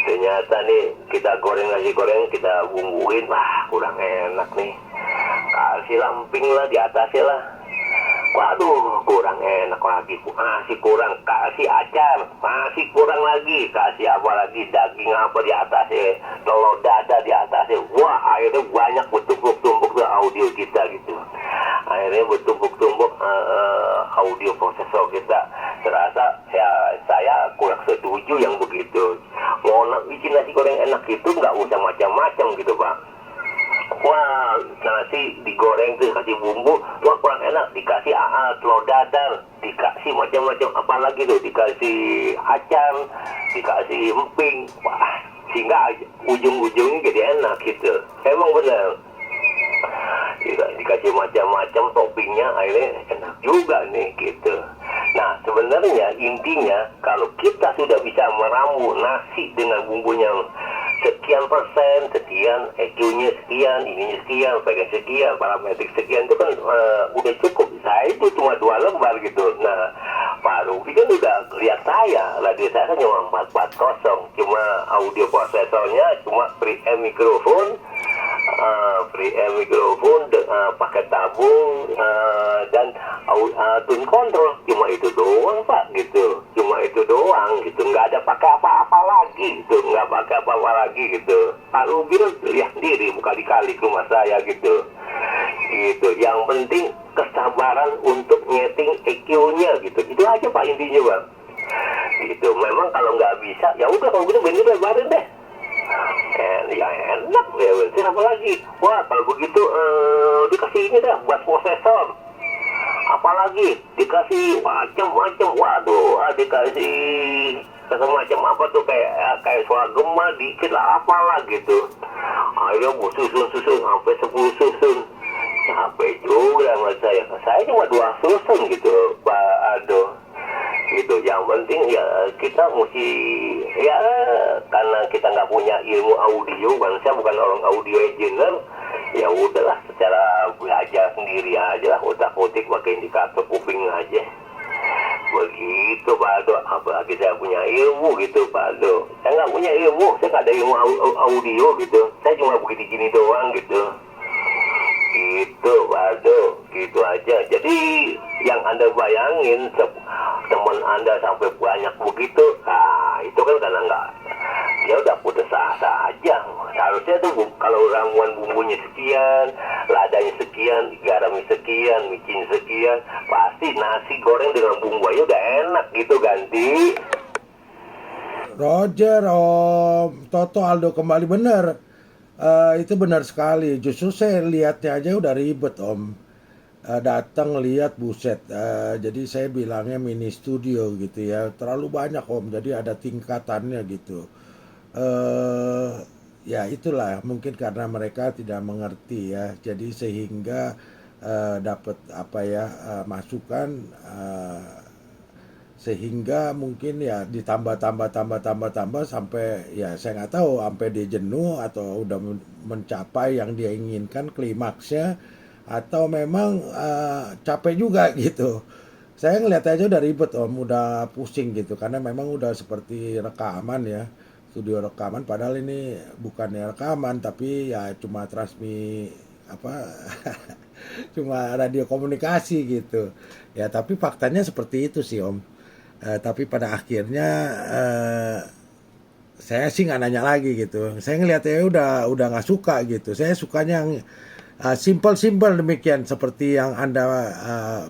Speaker 4: Ternyata nih kita goreng nasi goreng, kita bumbuin, kurang enak nih. Kasih lamping lah di atasnya lah. Waduh, kurang enak lagi. Masih kurang, kasih acar, masih kurang lagi. Kasih apa lagi, daging apa di atasnya, telur dada di atasnya. Wah, akhirnya banyak bertumpuk-tumpuk tuh audio kita gitu. Akhirnya bertumpuk-tumpuk audio prosesor kita. Terasa ya saya kurang setuju yang begitu. Mau bikin nasi goreng enak itu nggak usah macam-macam gitu Pak. Wah, nasi digoreng tuh kasih bumbu, wah kurang enak, dikasih telur dadar, dikasih macam-macam, apalagi tuh dikasih acar, dikasih emping, wah sehingga ujung-ujungnya jadi enak gitu. Emang benar, dikasih macam-macam toppingnya, akhirnya enak juga nih gitu. Nah sebenarnya intinya kalau kita sudah bisa meramu nasi dengan bumbunya sekian persen, sekian, EQ-nya sekian, ininya sekian, frekuensi sekian, parametrik sekian, itu kan udah cukup. Saya itu cuma 2 lembar gitu. Nah, Pak Rufi kan udah lihat saya, radio saya kan cuma 440, cuma audio prosesornya cuma preamp mikrofon, pakai tabung, dan tune control, cuma itu doang Pak gitu, cuma itu doang gitu, nggak ada pakai apa-apa lagi gitu, nggak pakai apa-apa lagi gitu. Pak Rubi lihat sendiri berkali-kali ke rumah saya gitu. Yang penting kesabaran untuk nyeting EQ-nya gitu. Itu aja Pak intinya Bang. Gitu. Memang kalau nggak bisa, ya udah kalau gitu bini lebarin deh. Ya enak ya, berarti apa lagi? Wah kalau begitu dikasih ini dah buat prosesor. Apalagi dikasih macam-macam, waduh, dikasih macam apa tuh kayak suara gema dikit lah apalah gitu. Ayo bu susun sampai 10 susun. Capek juga sama saya. Saya cuma 2 susun gitu, Pak Aldo. Gitu. Yang penting ya kita mesti ya karena kita nggak punya ilmu audio, saya bukan orang audio engineer, ya udahlah secara belajar sendiri aja lah, utak-utik pakai indikator kuping aja. Begitu Pak Aldo, apalagi saya punya ilmu gitu Pak Aldo. Saya nggak punya ilmu, saya nggak ada ilmu audio gitu, saya cuma begini gini doang gitu. Gitu Pak Aldo, gitu aja. Jadi yang Anda bayangin teman Anda sampai banyak begitu, nah itu kan karena nggak, dia udah putus asa aja. Harusnya tuh kalau ramuan bumbunya sekian, ladanya sekian, garamnya sekian, micin sekian, pasti nasi goreng dengan bumbu aja udah enak gitu ganti.
Speaker 5: Roger, Om Toto, Aldo kembali benar. Itu benar sekali. Justru saya lihatnya aja udah ribet Om. Datang lihat buset. Jadi saya bilangnya mini studio gitu ya. Terlalu banyak Om. Jadi ada tingkatannya gitu. Ya itulah mungkin karena mereka tidak mengerti ya. Jadi sehingga dapat masukan. Sehingga mungkin ya ditambah sampai ya saya nggak tahu sampai dia jenuh atau udah mencapai yang dia inginkan klimaksnya atau memang capek juga gitu. Saya ngeliat aja udah ribet Om, udah pusing gitu karena memang udah seperti rekaman ya, studio rekaman padahal ini bukannya rekaman tapi ya cuma cuma radio komunikasi gitu. Ya tapi faktanya seperti itu sih Om. Tapi pada akhirnya saya sih nggak nanya lagi gitu. Saya ngeliatnya udah nggak suka gitu. Saya sukanya yang simple demikian seperti yang Anda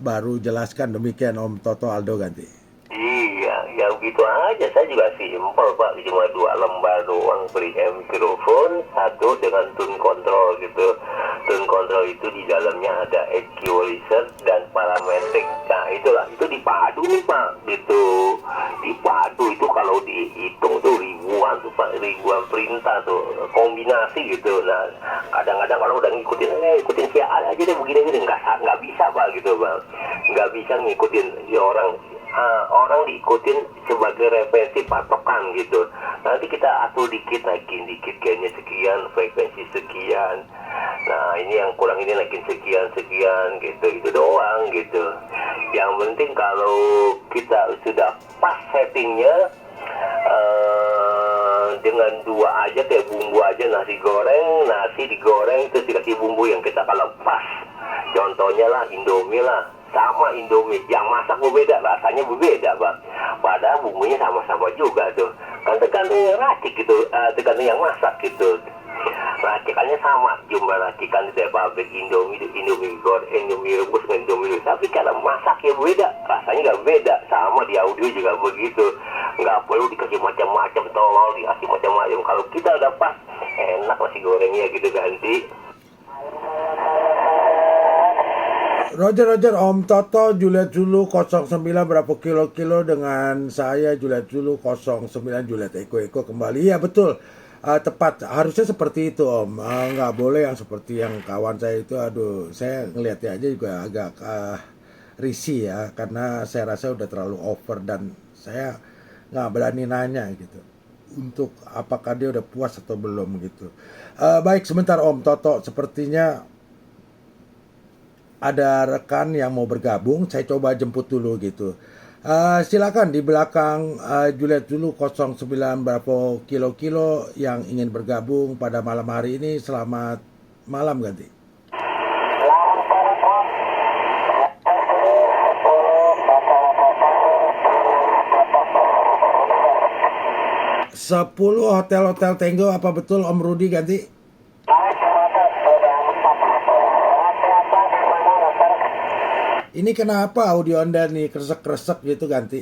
Speaker 5: baru jelaskan demikian Om Toto Aldo ganti.
Speaker 4: Iya, yang gitu aja. Saya juga simpel Pak, cuma 2 lembar doang, beli mikrofon, 1 dengan tune control gitu. Tune control itu di dalamnya ada equalizer dan parametric. Nah itulah, itu dipadu nih Pak, gitu. Dipadu itu kalau dihitung tuh ribuan tuh Pak, ribuan perintah tuh, kombinasi gitu. Nah kadang-kadang kalau udah ngikutin siar aja deh begini-begini, nggak bisa Pak gitu Pak. Nggak bisa ngikutin ya orang diikutin sebagai referensi patokan gitu. Nanti kita atur dikit gainnya sekian, frekuensi sekian. Nah ini yang kurang ini naikin sekian gitu, itu doang gitu. Yang penting kalau kita sudah pas settingnya, dengan 2 aja kayak bumbu aja, nasi digoreng terus dikasih bumbu yang kita kalau pas. Contohnya lah Indomie lah, sama Indomie, yang masak berbeda, rasanya berbeda Pak. Padahal bumbunya sama-sama juga tuh. Kan tergantung yang racik gitu, tergantung yang masak gitu. Racikannya sama, jumlah racikan di pabrik Indomie goreng, Indomie rebus, Indomie. Tapi kalau masaknya beda, rasanya nggak beda. Sama di audio juga begitu. Nggak perlu dikasih macam-macam, tolol dikasih macam-macam. Kalau kita udah pas, enak nasi gorengnya gitu ganti.
Speaker 5: Roger, Om Toto, Juliet Zulu 09 berapa kilo dengan saya Juliet Zulu 09 Juliet Eko kembali. Ya betul, tepat, harusnya seperti itu Om. Nggak boleh yang seperti yang kawan saya itu, aduh saya ngeliatnya aja juga agak risih ya. Karena saya rasa udah terlalu over dan saya nggak berani nanya gitu. Untuk apakah dia udah puas atau belum gitu. Baik sebentar Om Toto, sepertinya ada rekan yang mau bergabung, saya coba jemput dulu gitu. Silakan di belakang Juliet dulu 09 berapa kilo yang ingin bergabung pada malam hari ini. Selamat malam ganti. Sepuluh hotel Tango, apa betul Om Rudi ganti? Ini kenapa audio Anda nih kresek-kresek gitu ganti?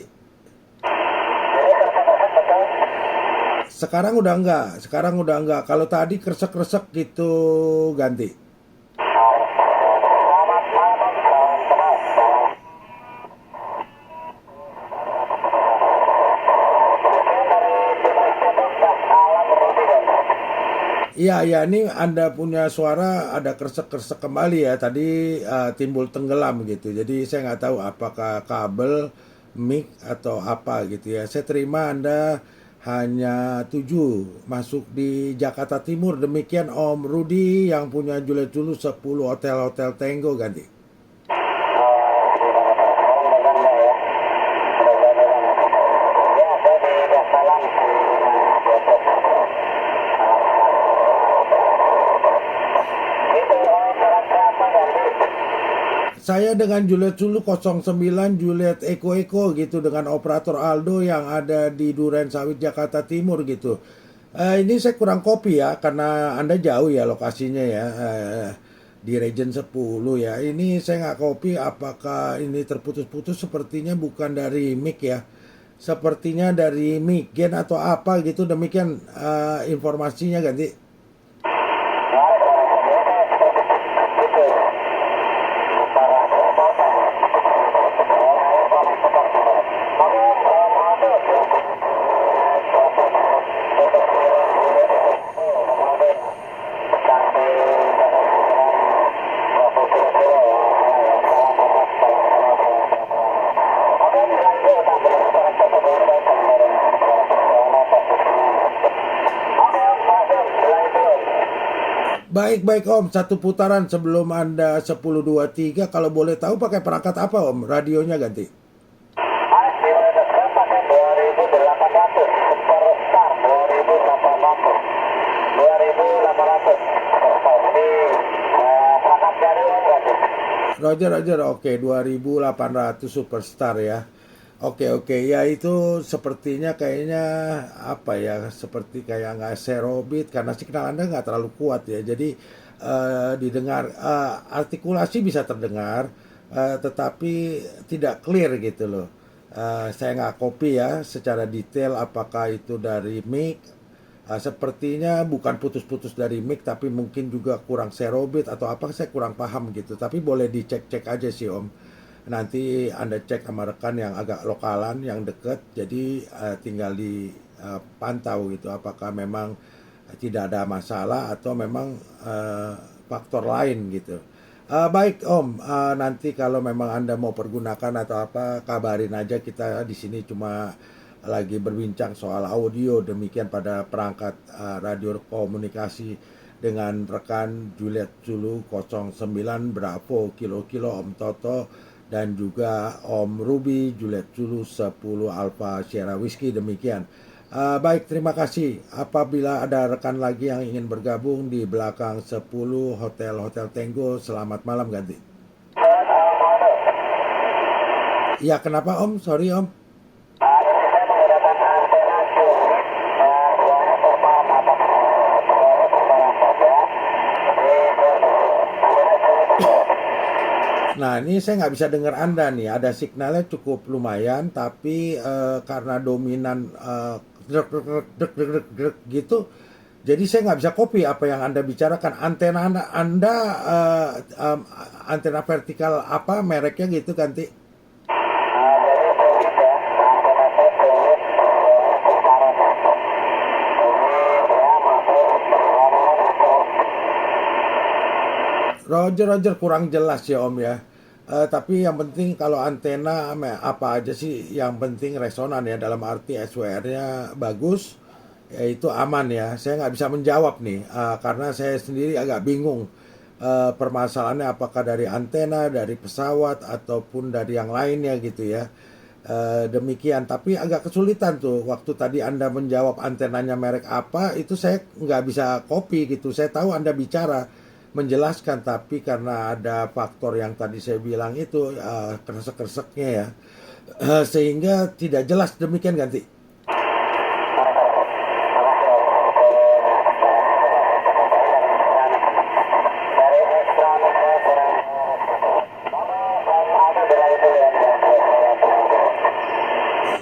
Speaker 5: Sekarang udah enggak. Kalau tadi kresek-kresek gitu ganti.
Speaker 1: Selamat malam, salam kenal.
Speaker 5: Iya, ini Anda punya suara ada kresek-kresek kembali ya. Tadi timbul tenggelam gitu. Jadi saya nggak tahu apakah kabel, mic atau apa gitu ya. Saya terima Anda hanya 7 masuk di Jakarta Timur. Demikian Om Rudi yang punya Juliet Zulu 10 Hotel Tango ganti. Saya dengan Juliet Zulu 09 Juliet Eko gitu dengan operator Aldo yang ada di Duren Sawit Jakarta Timur gitu. Ini saya kurang kopi ya karena Anda jauh ya lokasinya ya di Region 10 ya. Ini saya nggak kopi apakah ini terputus-putus sepertinya bukan dari mic ya. Sepertinya dari mic gen atau apa gitu demikian informasinya ganti. Baik Om, satu putaran sebelum Anda 10.23 kalau boleh tahu pakai perangkat apa Om? Radionya ganti.
Speaker 1: Pakai 2800 Superstar 2800 ini perangkat jadul berarti.
Speaker 5: Roger, oke 2800 Superstar ya. Oke, ya itu sepertinya kayaknya apa ya, seperti kayak nggak serobit karena signal Anda nggak terlalu kuat ya. Jadi didengar, artikulasi bisa terdengar, tetapi tidak clear gitu loh. Saya nggak copy ya secara detail apakah itu dari mic. Sepertinya bukan putus-putus dari mic tapi mungkin juga kurang serobit atau apa, saya kurang paham gitu. Tapi boleh dicek-cek aja sih Om. Nanti Anda cek sama rekan yang agak lokalan, yang deket, jadi tinggal dipantau gitu apakah memang tidak ada masalah atau memang faktor lain gitu. Baik Om, nanti kalau memang Anda mau pergunakan atau apa, kabarin aja, kita di sini cuma lagi berbincang soal audio, demikian pada perangkat radio komunikasi dengan rekan Juliet Zulu 09 Bravo Kilo Om Toto dan juga Om Ruby Juliet Zulu 10 Alpha Sierra Whiskey, demikian. Baik, terima kasih. Apabila ada rekan lagi yang ingin bergabung di belakang 10 Hotel Tango, selamat malam ganti. Ya, kenapa Om? Sorry Om.
Speaker 1: Saya menggunakan antena Zoom, suaranya formal atas barang saja.
Speaker 5: Nah, ini saya nggak bisa dengar Anda nih. Ada signalnya cukup lumayan, tapi karena dominan gitu, jadi saya nggak bisa copy apa yang Anda bicarakan. Antena Anda antena vertikal apa mereknya gitu ganti? Roger, kurang jelas ya Om ya. Tapi yang penting kalau antena apa aja sih, yang penting resonan ya, dalam arti SWR-nya bagus, ya itu aman ya. Saya nggak bisa menjawab nih, karena saya sendiri agak bingung permasalahannya apakah dari antena, dari pesawat, ataupun dari yang lainnya gitu ya. Demikian, tapi agak kesulitan tuh waktu tadi Anda menjawab antenanya merek apa, itu saya nggak bisa copy gitu. Saya tahu Anda bicara menjelaskan, tapi karena ada faktor yang tadi saya bilang itu kresek-kreseknya ya, sehingga tidak jelas, demikian ganti.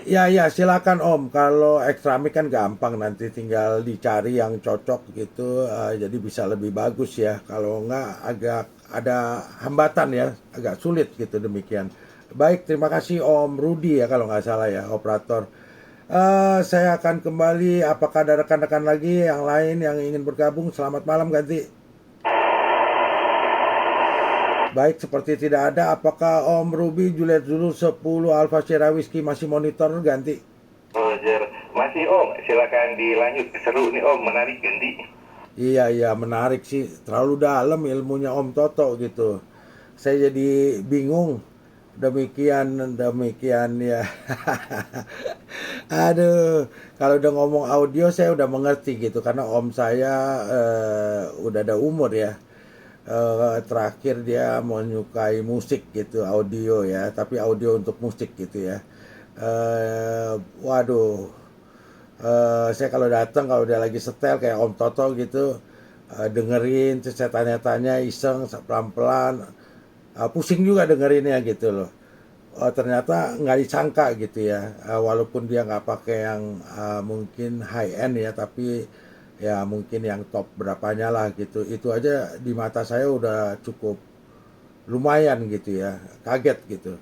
Speaker 5: Ya, silakan Om. Kalau extra mic kan gampang, nanti tinggal dicari yang cocok gitu, jadi bisa lebih bagus ya. Kalau enggak agak ada hambatan ya, agak sulit gitu demikian. Baik, terima kasih Om Rudi ya kalau nggak salah ya, operator. Saya akan kembali. Apakah ada rekan-rekan lagi yang lain yang ingin bergabung? Selamat malam ganti. Baik, seperti tidak ada. Apakah Om Ruby Juliet Zulu 10 Alpha Sierra Whiskey masih monitor ganti?
Speaker 2: Roger, masih Om, silakan dilanjut. Seru nih Om, menarik ganti.
Speaker 5: Iya, menarik sih. Terlalu dalam ilmunya Om Toto gitu. Saya jadi bingung. Demikian ya. Aduh, kalau udah ngomong audio saya udah mengerti gitu. Karena Om saya udah ada umur ya. Terakhir dia menyukai musik gitu, audio ya, tapi audio untuk musik gitu ya. Waduh, saya kalau datang kalau dia lagi setel kayak Om Toto gitu, dengerin, terus saya tanya-tanya iseng pelan-pelan, pusing juga dengerinnya gitu loh. Ternyata nggak disangka gitu ya, walaupun dia nggak pakai yang mungkin high end ya, tapi ya mungkin yang top berapanya lah gitu. Itu aja di mata saya udah cukup lumayan gitu ya, kaget gitu.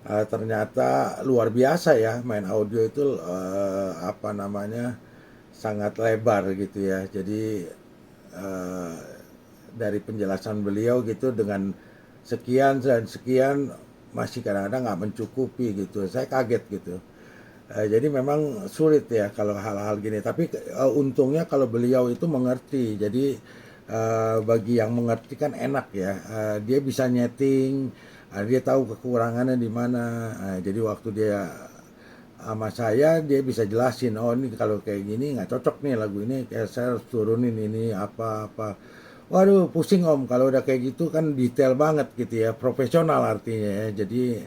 Speaker 5: Ternyata luar biasa ya, main audio itu apa namanya, sangat lebar gitu ya. Jadi dari penjelasan beliau gitu, dengan sekian dan sekian masih kadang-kadang nggak mencukupi gitu. Saya kaget gitu. Jadi memang sulit ya kalau hal-hal gini. Tapi untungnya kalau beliau itu mengerti. Jadi bagi yang mengerti kan enak ya. Dia bisa nyeting, dia tahu kekurangannya di mana. Jadi waktu dia sama saya, dia bisa jelasin. Oh ini kalau kayak gini nggak cocok nih lagu ini. Kayak saya harus turunin ini apa-apa. Waduh, pusing Om. Kalau udah kayak gitu kan detail banget gitu ya. Profesional artinya ya. Jadi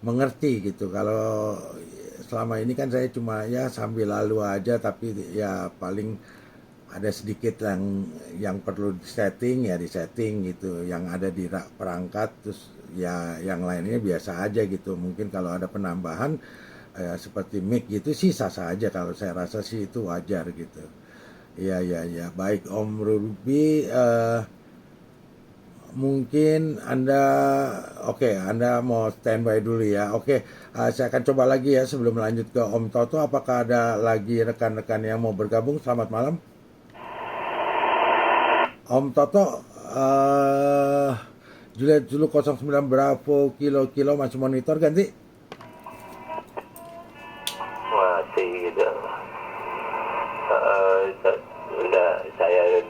Speaker 5: mengerti gitu. Kalau selama ini kan saya cuma ya sambil lalu aja, tapi ya paling ada sedikit yang perlu disetting ya disetting gitu, yang ada di rak perangkat, terus ya yang lainnya biasa aja gitu. Mungkin kalau ada penambahan seperti mic gitu sih sah-sah aja, kalau saya rasa sih itu wajar gitu. Ya, baik Om Ruby, mungkin Anda Anda mau standby dulu ya. Saya akan coba lagi ya sebelum lanjut ke Om Toto. Apakah ada lagi rekan-rekan yang mau bergabung? Selamat malam. Om Toto, Juliet Zulu 09 Bravo Kilo masih monitor ganti?
Speaker 4: Masih gitu. Saya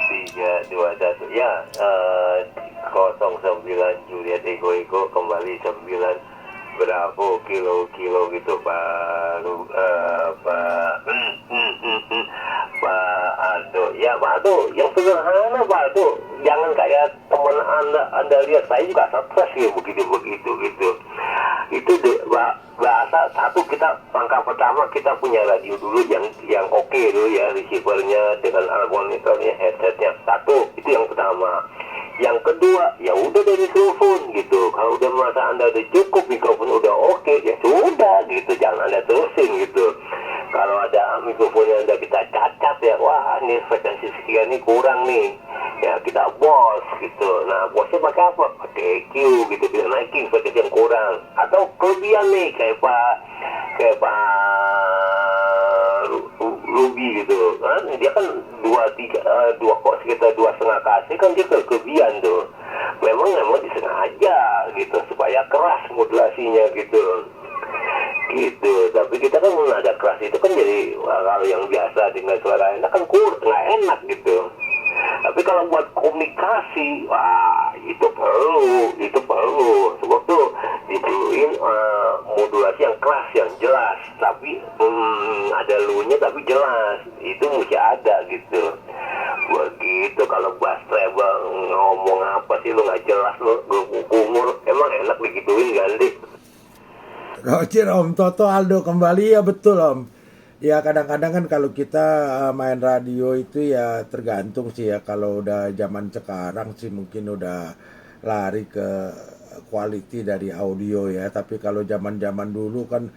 Speaker 4: 321 ya, 09 Juliet Ego kembali 9 Bravo Kilo gitu baru Pak Aldo. Ya Pak Aldo, yang sederhana Pak Aldo, jangan kayak teman anda lihat, saya juga stres ya begitu gitu. Itu bahasa satu, kita langkah pertama kita punya radio dulu yang oke dulu ya, receivernya dengan monitornya, headsetnya, satu itu yang pertama. Yang kedua, ya udah dari mikrofon gitu. Kalau udah merasa Anda udah cukup, mikrofon udah oke, ya sudah gitu. Jangan Anda terusin gitu. Kalau ada mikrofonnya Anda kita cacat ya, wah ini frekuensi sekian ini kurang nih. Ya kita bos gitu. Nah bosnya pakai apa? Pakai EQ gitu, kita naikin frekuensi yang kurang. Atau kelebihan nih kayak Pak Ruby gitu kan, dia kan sekitar 2,5 kasih kan, dia kelebihan tuh. Memang disengaja gitu supaya keras modulasinya gitu. Tapi kita kan nada keras itu kan jadi kalau yang biasa dengan suara enak kan nggak enak gitu. Tapi kalau buat komunikasi, wah itu perlu. Sebab tuh diperluin modulasi yang keras, yang jelas. Tapi ada lunya tapi jelas. Itu mesti ada gitu. Begitu kalau bass treble ngomong apa sih lu nggak jelas, lu umur emang enak digituin ganti.
Speaker 5: Roger, Om Toto, Aldo kembali ya, betul Om. Ya kadang-kadang kan kalau kita main radio itu ya tergantung sih ya. Kalau udah zaman sekarang sih mungkin udah lari ke quality dari audio ya. Tapi kalau zaman-zaman dulu kan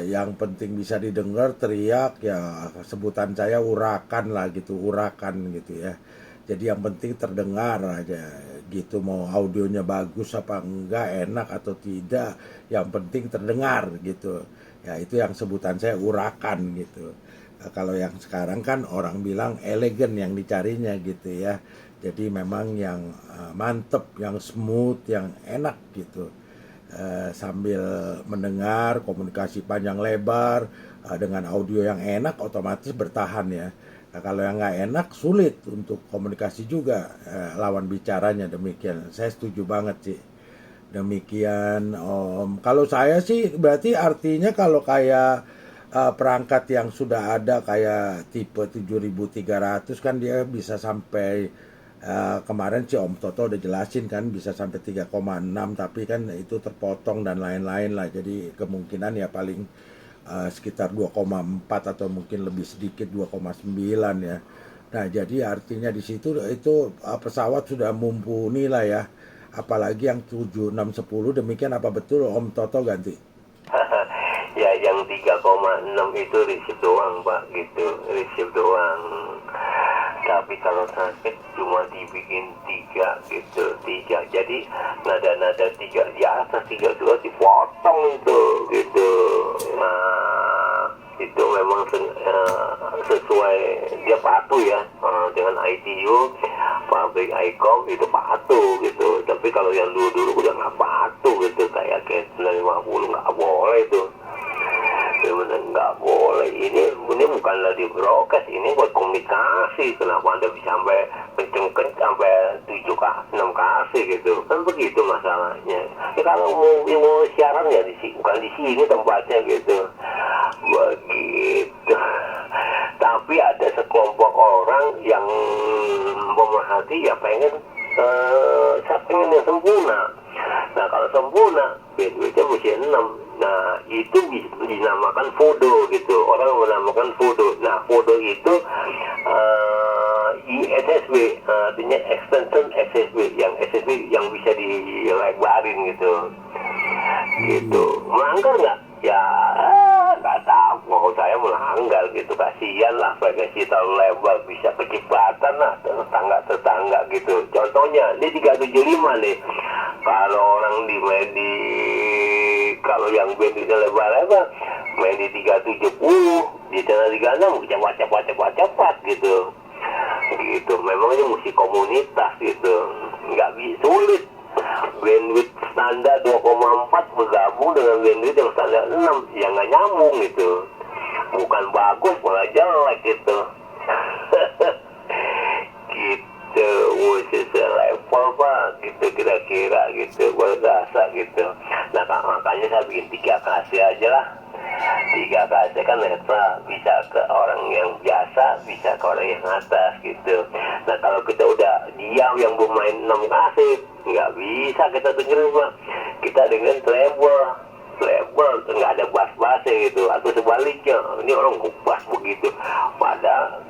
Speaker 5: yang penting bisa didengar, teriak ya, sebutan saya urakan lah gitu, urakan gitu ya. Jadi yang penting terdengar aja gitu, mau audionya bagus apa enggak, enak atau tidak, yang penting terdengar gitu. Ya itu yang sebutan saya urakan gitu. Kalau yang sekarang kan orang bilang elegan yang dicarinya gitu ya. Jadi memang yang mantep, yang smooth, yang enak gitu. Sambil mendengar komunikasi panjang lebar dengan audio yang enak, otomatis bertahan ya. Nah, kalau yang nggak enak sulit untuk komunikasi juga lawan bicaranya, demikian. Saya setuju banget sih. Demikian Om. Kalau saya sih berarti artinya kalau kayak perangkat yang sudah ada kayak tipe 7300 kan dia bisa sampai kemarin si Om Toto udah jelasin kan bisa sampai 3,6, tapi kan itu terpotong dan lain-lain lah. Jadi kemungkinan ya paling sekitar 2,4 atau mungkin lebih sedikit 2,9 ya. Nah, jadi artinya di situ itu pesawat sudah mumpuni lah ya. Apalagi yang 7, 6, 10, demikian apa betul Om Toto ganti?
Speaker 4: Ya, yang 3,6 itu receive doang Pak, gitu, receive doang. Tapi kalau transmit cuma dibikin 3 gitu, 3. Jadi nada-nada 3 di atas 3 juga dipotong itu gitu. Nah, itu memang sesuai, dia patuh ya dengan ITU, pabrik ICOM itu patuh gitu. Tapi kalau yang dulu-dulu udah nggak patuh gitu, kayak 950 nggak boleh itu. Benar nggak boleh. Ini bukanlah di broadcast, ini buat komunikasi. Kenapa Anda bisa sampai kenceng sampai 6 kasih gitu? Kan begitu masalahnya. Ya kalau mau siaran ya bukan di sini tempatnya gitu. Begitu. Tapi ada sekelompok orang yang pemerhati ya pengen yang sempurna. Nah kalau sempurna bandwidthnya mesti 6. Nah itu dinamakan foto gitu, orang menamakan foto. Nah foto itu ISSB, artinya extension SSB, yang SSB yang bisa dilebarin gitu. Gitu melanggar nggak? Ya nggak tahu, mau saya melanggar gitu, kasihan lah frekuensi terlalu lebar, bisa kecepatan lah tetangga gitu. Contohnya ini 375 nih, kalau orang di kalau yang bandwidthnya lebar-lebar main di 370, di channel 36 cepat gitu. Gitu memangnya mesti komunitas gitu, nggak bisa, sulit. Bandwidth standar 2,4 bergabung dengan bandwidth yang standar 6, ya nggak nyambung gitu. Bukan bagus malah jelek gitu. Gitu, mesti selevel Pak, gitu kira-kira gitu, berdasar gitu. Nah makanya saya bikin 3 kasih aja lah. 3 kasih kan netral, bisa ke orang yang biasa, bisa ke orang yang atas gitu. Nah kalau kita udah diam yang bermain 6 kasih, nggak bisa kita dengerin Pak. Kita dengerin treble, nggak ada bass-bassnya gitu. Atau sebaliknya, ini orang bass begitu, pada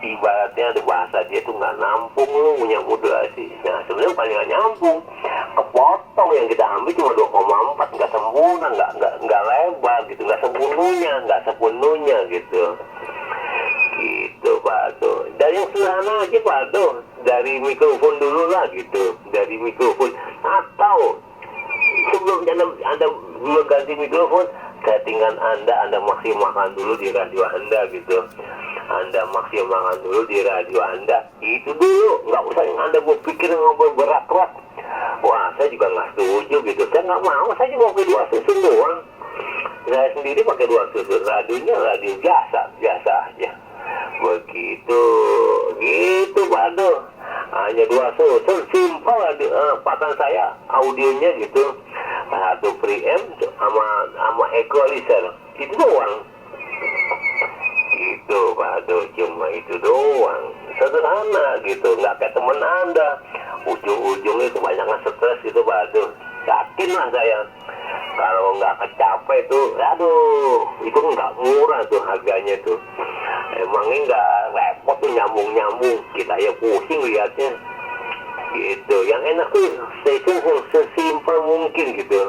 Speaker 4: ibaratnya ada bahasa dia tuh nggak nampung, lu punya modulasi. Nah sebenarnya paling nggak nyambung, kepotong. Yang kita ambil cuma 2,4, nggak sempurna, nggak lebar gitu, nggak sepenuhnya gitu. Gitu Pak tuh. Dari yang sederhana aja Pak tuh, dari mikrofon dulu lah gitu, dari mikrofon. Atau sebelum Anda ganti mikrofon, settingan Anda maksimalkan dulu di radio Anda gitu. Anda maksimalkan dulu di radio Anda. Itu dulu, nggak usah yang Anda berpikir ngobrol berat-berat. Wah, saya juga nggak setuju gitu. Saya nggak mau, saya juga pakai 2 susun doang. Saya sendiri pakai 2 susun. Radionya radio biasa aja. Begitu, gitu Pak Ado. Hanya 2 susun, simpel pakan saya audionya gitu. 1 preamp sama equalizer. Itu doang. Gitu Pak Ado, cuma itu doang, sederhana gitu, nggak kayak temen Anda ujung-ujungnya kebanyakan stres gitu Pak Ado. Yakin lah saya, kalau nggak kecapek tuh, aduh, itu nggak murah tuh harganya tuh. Emangnya nggak repot tuh nyambung-nyambung, kita ya pusing liatnya. gitu. Yang enak tuh station yang sesimpel mungkin gitu,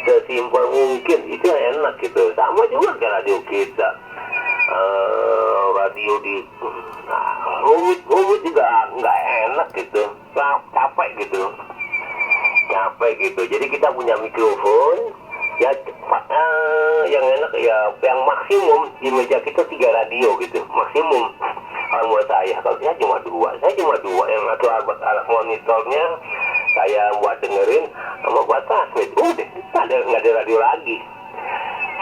Speaker 4: sesimpel mungkin itu yang enak gitu. Sama juga kayak radio kita, radio di rumit juga nggak enak gitu, capek gitu. Jadi kita punya mikrofon ya, yang enak ya, yang maksimum di meja kita 3 radio gitu, maksimum. Kalau buat kalau saya cuma dua yang satu alat monitornya saya buat dengerin sama buat transmit, udah nggak ada radio lagi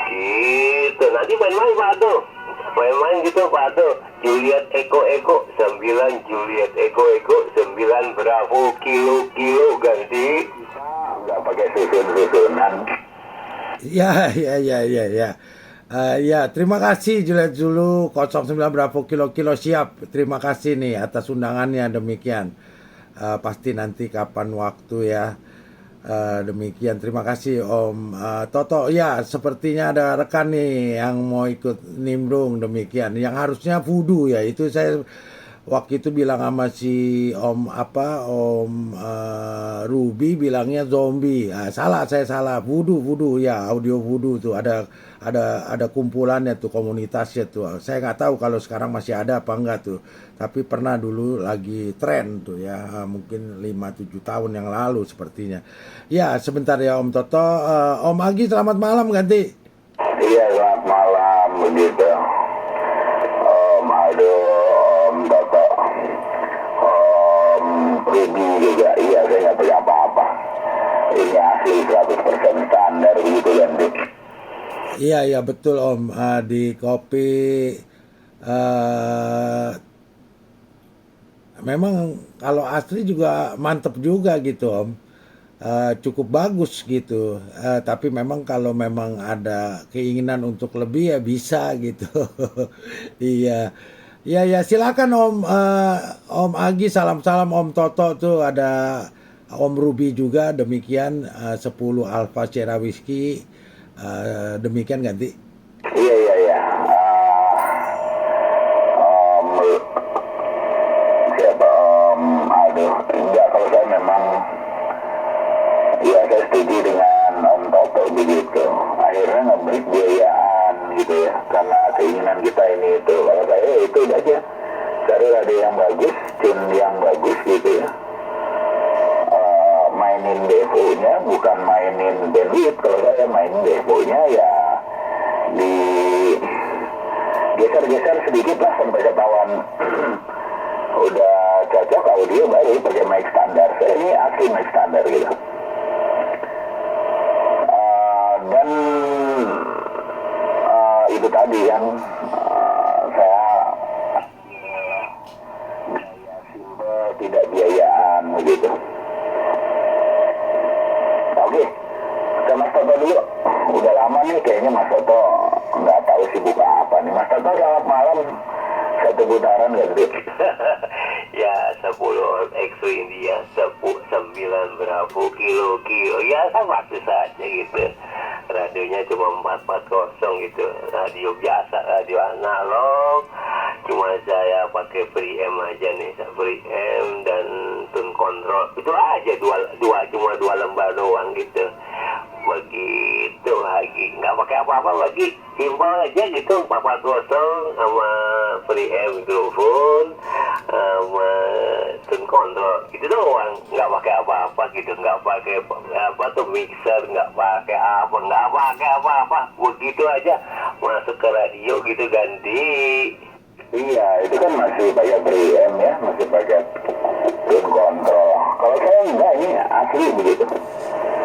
Speaker 4: gitu. Nanti main-main Pak Ado, main-main gitu Pak Ado. Juliet Eko 9 Juliet Eko 9 Bravo kilo ganti, nggak pakai susunan.
Speaker 5: Ya. Ya, terima kasih Juliet Zulu 09 Bravo kilo siap. Terima kasih nih atas undangannya, demikian. Pasti nanti kapan waktu ya. Demikian, terima kasih Om Toto. Ya, sepertinya ada rekan nih yang mau ikut nimbrung, demikian. Yang harusnya voodoo ya, itu saya waktu itu bilang sama si Om Ruby bilangnya zombie. Saya salah. Voodoo ya, audio voodoo tuh ada kumpulannya tuh, komunitasnya tuh. Saya nggak tahu kalau sekarang masih ada apa enggak tuh. Tapi pernah dulu lagi tren tuh ya, mungkin 5-7 tahun yang lalu sepertinya. Ya, sebentar ya Om Toto. Om Agi selamat malam ganti.
Speaker 4: Iya, selamat malam begitu. Om Aldo, Om Toto, Om Ruby juga. Iya, saya nggak punya apa-apa. Ini asli 100% standar begitu ganti.
Speaker 5: Iya betul Om. Di kopi memang kalau asli juga mantep juga gitu Om. Cukup bagus gitu. Tapi memang kalau memang ada keinginan untuk lebih ya bisa gitu. Iya. Ya silakan Om. Om Agi salam-salam. Om Toto tuh ada Om Ruby juga, demikian 10 Alpha Sierra Whiskey. Demikian ganti.
Speaker 4: Iya. Siapa Om Aldo? Enggak, kalau saya memang ya saya setuju dengan Om Toto begitu. Akhirnya ngebreak biayaan gitu ya, karena keinginan kita ini itu. Kalau saya itu udah aja cari radio yang bagus, tune yang bagus gitu ya. Mainin depo-nya bukan mainin bandwidth. Kalau saya main depo-nya ya di geser-geser sedikit lah sampai ketahuan udah cocok audio, baru pakai mic standar. Saya ini asli mic standar gitu. Dan itu tadi yang saya simple, tidak biayaan begitu. Oke, ke Mas Toto dulu. Udah lama nih kayaknya Mas Toto nggak tahu sibuk apa nih. Mas Toto selamat malam. Satu putaran ganti. Ya 10 Exo India 9 Bravo kilo. Ya sama saja gitu. Radionya cuma 440 gitu. Radio biasa, radio analog. Cuma saya pakai preamp aja nih, preamp dan tune control. Itu aja cuma dua lembar doang gitu. Begitu lagi, nggak pakai apa-apa lagi, simpel aja gitu, 440 sama preamp mikrofon sama tune control gitu doang, nggak pakai apa-apa gitu, nggak pakai apa tuh mixer, nggak pakai apa-apa, begitu aja masuk ke radio gitu ganti. Iya, itu kan masih pakai preamp ya, masih pakai tune control. Kalau saya enggak, ini asli begitu.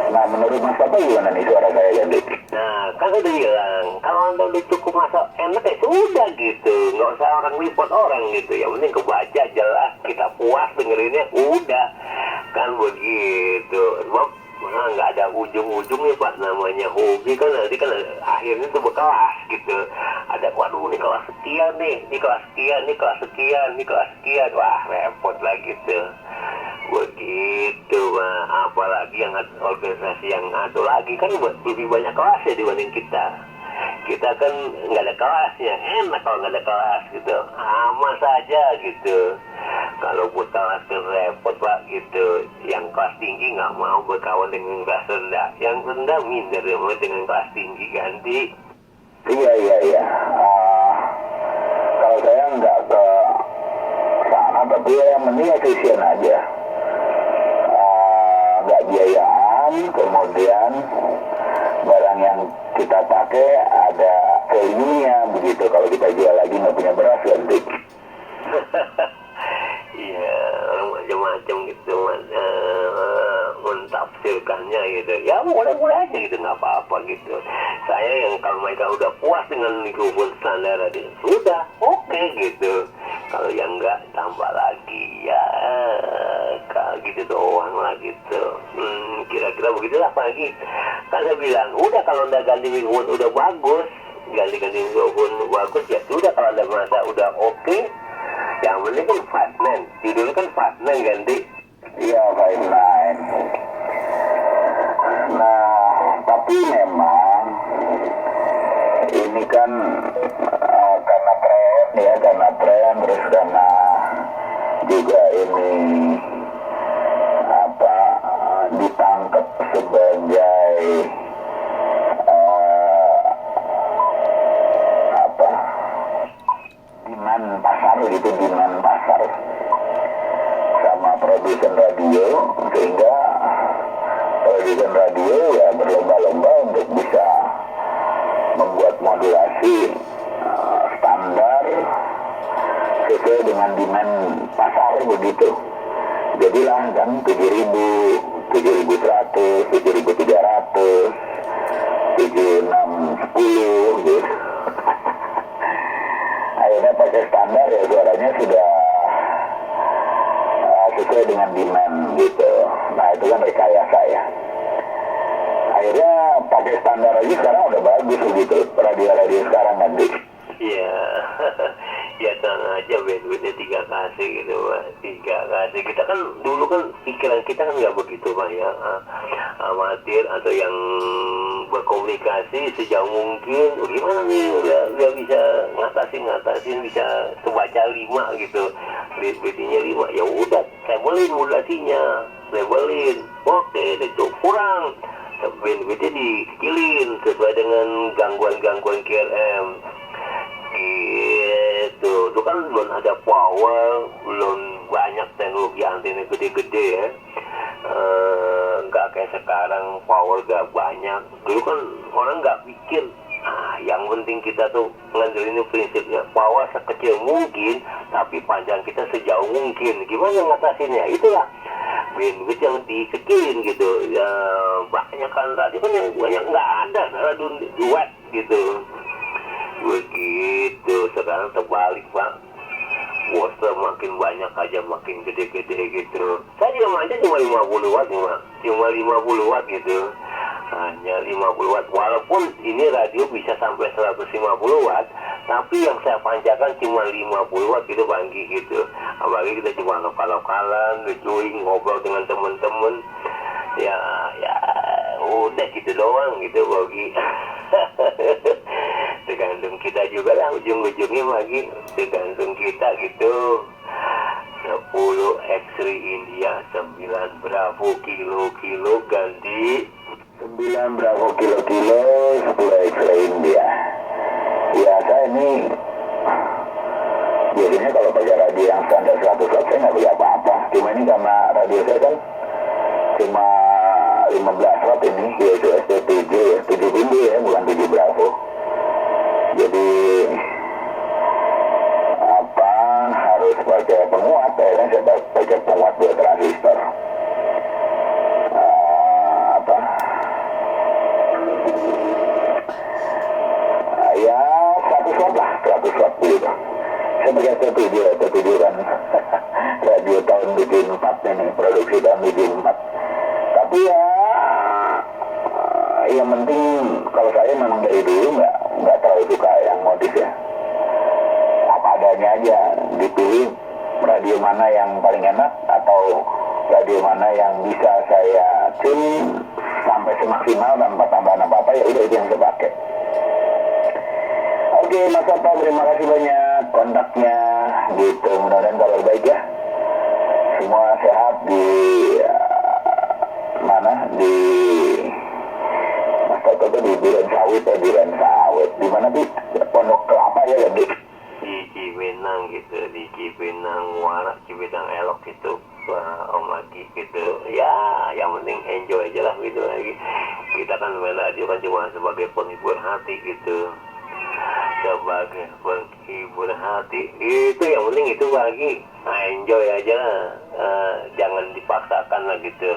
Speaker 4: Nah, menurut Mas Toto gimana nih suara saya ganti? Nah, kan udah bilang, kalau Anda udah cukup masa enak ya sudah gitu. Nggak usah orang report orang gitu. Yang penting kebaca jelas, kita puas dengerinnya, udah. Kan begitu. Nggak ada ujung-ujungnya Pak, namanya hobi kan nanti kan akhirnya tuh berkelas gitu. Ada, waduh ini kelas sekian nih, ini kelas sekian, ini kelas sekian, ini kelas sekian. Wah, repot lagi tuh. Begitu Pak, apalagi yang organisasi yang satu lagi kan lebih banyak kelasnya dibanding kita. Kita kan nggak ada kelasnya, enak kalau nggak ada kelas gitu, sama saja gitu. Kalau buat kelas kan repot Pak gitu. Yang kelas tinggi nggak mau berkawan dengan kelas rendah. Yang rendah minder dengan kelas tinggi ganti.
Speaker 1: Iya. Kalau saya nggak ke sana, tapi ya yang penting efisien aja. Nggak biayaan, kemudian barang yang kita pakai ada value-nya begitu. Kalau kita jual lagi nggak punya beras ganti.
Speaker 4: Iya, orang macam-macam gitu mentafsirkannya gitu. Ya boleh-boleh aja gitu, nggak apa-apa gitu. Saya yang kalau mereka udah puas dengan mikrofon standar radio, sudah oke gitu. Kalau yang enggak tambah lagi ya kayak gitu doang lah gitu. Kira-kira begitulah pagi. Kan saya bilang, udah kalau udah ganti mikrofon udah bagus, ganti mikrofon bagus ya sudah. Kalau ada merasa udah oke, yang penting kan Fastman, judulnya kan Fastman ganti.
Speaker 1: Iya, Fastman. Nah, tapi memang ini kan karena tren terus karena juga ini ditangkap sebagai demand pasar sama produsen radio, sehingga produsen radio ya berlomba-lomba untuk bisa membuat modulasi standar sesuai dengan demand pasar begitu. Jadilah kan 7.000, 7.100, 7.300, 7.610 gitu. Akhirnya pakai standar ya suaranya sudah sesuai dengan demand gitu. Nah itu kan rekayasa ya. Akhirnya pakai standar aja sekarang udah bagus begitu radio-radio sekarang nanti.
Speaker 4: Iya, ya tenang aja bandwidthnya 3 kasih gitu Pak, 3 kasih. Kita kan dulu kan pikiran kita kan nggak begitu Pak ya, amatir atau yang berkomunikasi sejauh mungkin. Gimana nih udah bisa ngatasin bisa sebaca 5 gitu, bandwidthnya 5. Ya udah, saya beliin modulasinya, oke itu kurang, bandwidthnya dikecilin sesuai dengan gangguan KRM. Gitu, itu kan belum ada power, belum banyak teknologi antena gede-gede ya. Nggak kayak sekarang power gak banyak. Dulu kan orang nggak pikir. Yang penting kita tuh ngandelin prinsipnya power sekecil mungkin, tapi panjang kita sejauh mungkin. Gimana ngatasinnya? Itulah bandwidth yang dikecilin gitu. Ya banyak kan tadi kan yang banyak nggak ada duet gitu. Begitu, sekarang terbalik Pak. Water makin banyak aja, makin gede-gede gitu. Saya juga aja cuma 50 watt cuma 50 watt gitu. Hanya 50 watt. Walaupun ini radio bisa sampai 150 watt, tapi yang saya pancarkan cuma 50 watt gitu Bangki gitu. Apalagi kita cuma lokal-lokalan, ngejoin, ngobrol dengan teman-teman. Ya udah gitu doang gitu Bagi. Tergantung kita juga lah, ujung-ujungnya lagi tergantung kita gitu. 10 X-ray India, 9 Bravo kilo ganti 9 Bravo kilo 10 X-ray India. Ya saya ini biasanya kalau pakai radio yang standar 100 watt saya nggak beli apa-apa. Cuma ini karena radio saya kan cuma 15 watt ini, yaitu ST7 ya, 7 bimbi ya, bukan 7 Bravo. Jadi harus pakai penguat ya kan, saya pakai penguat 2 transistor. Ya 100 watt lah, 100 watt gitu. Saya pakai ST7 kan radio tahun 74 ini, produksi tahun 74. Tapi ya yang penting kalau saya memang dari dulu nggak terlalu suka yang modif ya, apa adanya aja, dipilih radio mana yang paling enak atau radio mana yang bisa saya tune sampai semaksimal tanpa tambahan apa-apa, ya udah itu yang saya pakai. Oke Mas Oto, terima kasih banyak kontaknya gitu, mudah-mudahan kalau baik ya.
Speaker 3: di mana di Mas Toto tuh di Duren Sawit di mana di Pondok Kelapa ya di
Speaker 4: Cipinang gitu, di Cipinang Waras, Cipinang Elok gitu. Wah, Om lagi gitu ya, yang penting enjoy aja lah gitu lagi. Kita kan radio kan cuma sebagai penghibur hati gitu, sebagai penghibur hati itu yang penting itu lagi. Nah, enjoy aja lah, jangan dipaksakan lah gitu,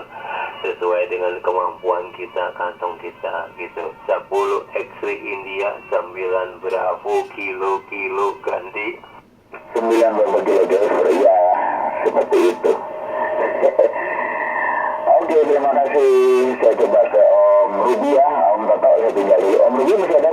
Speaker 4: sesuai dengan kemampuan kita, kantong kita gitu. 10 X-ray India, 9 Bravo kilo ganti
Speaker 3: 9 Bravo kilo ya seperti itu. Oke, terima kasih. Saya coba ke Om Ruby ya. Om Toto saya tinggal dulu. Om Ruby masih ada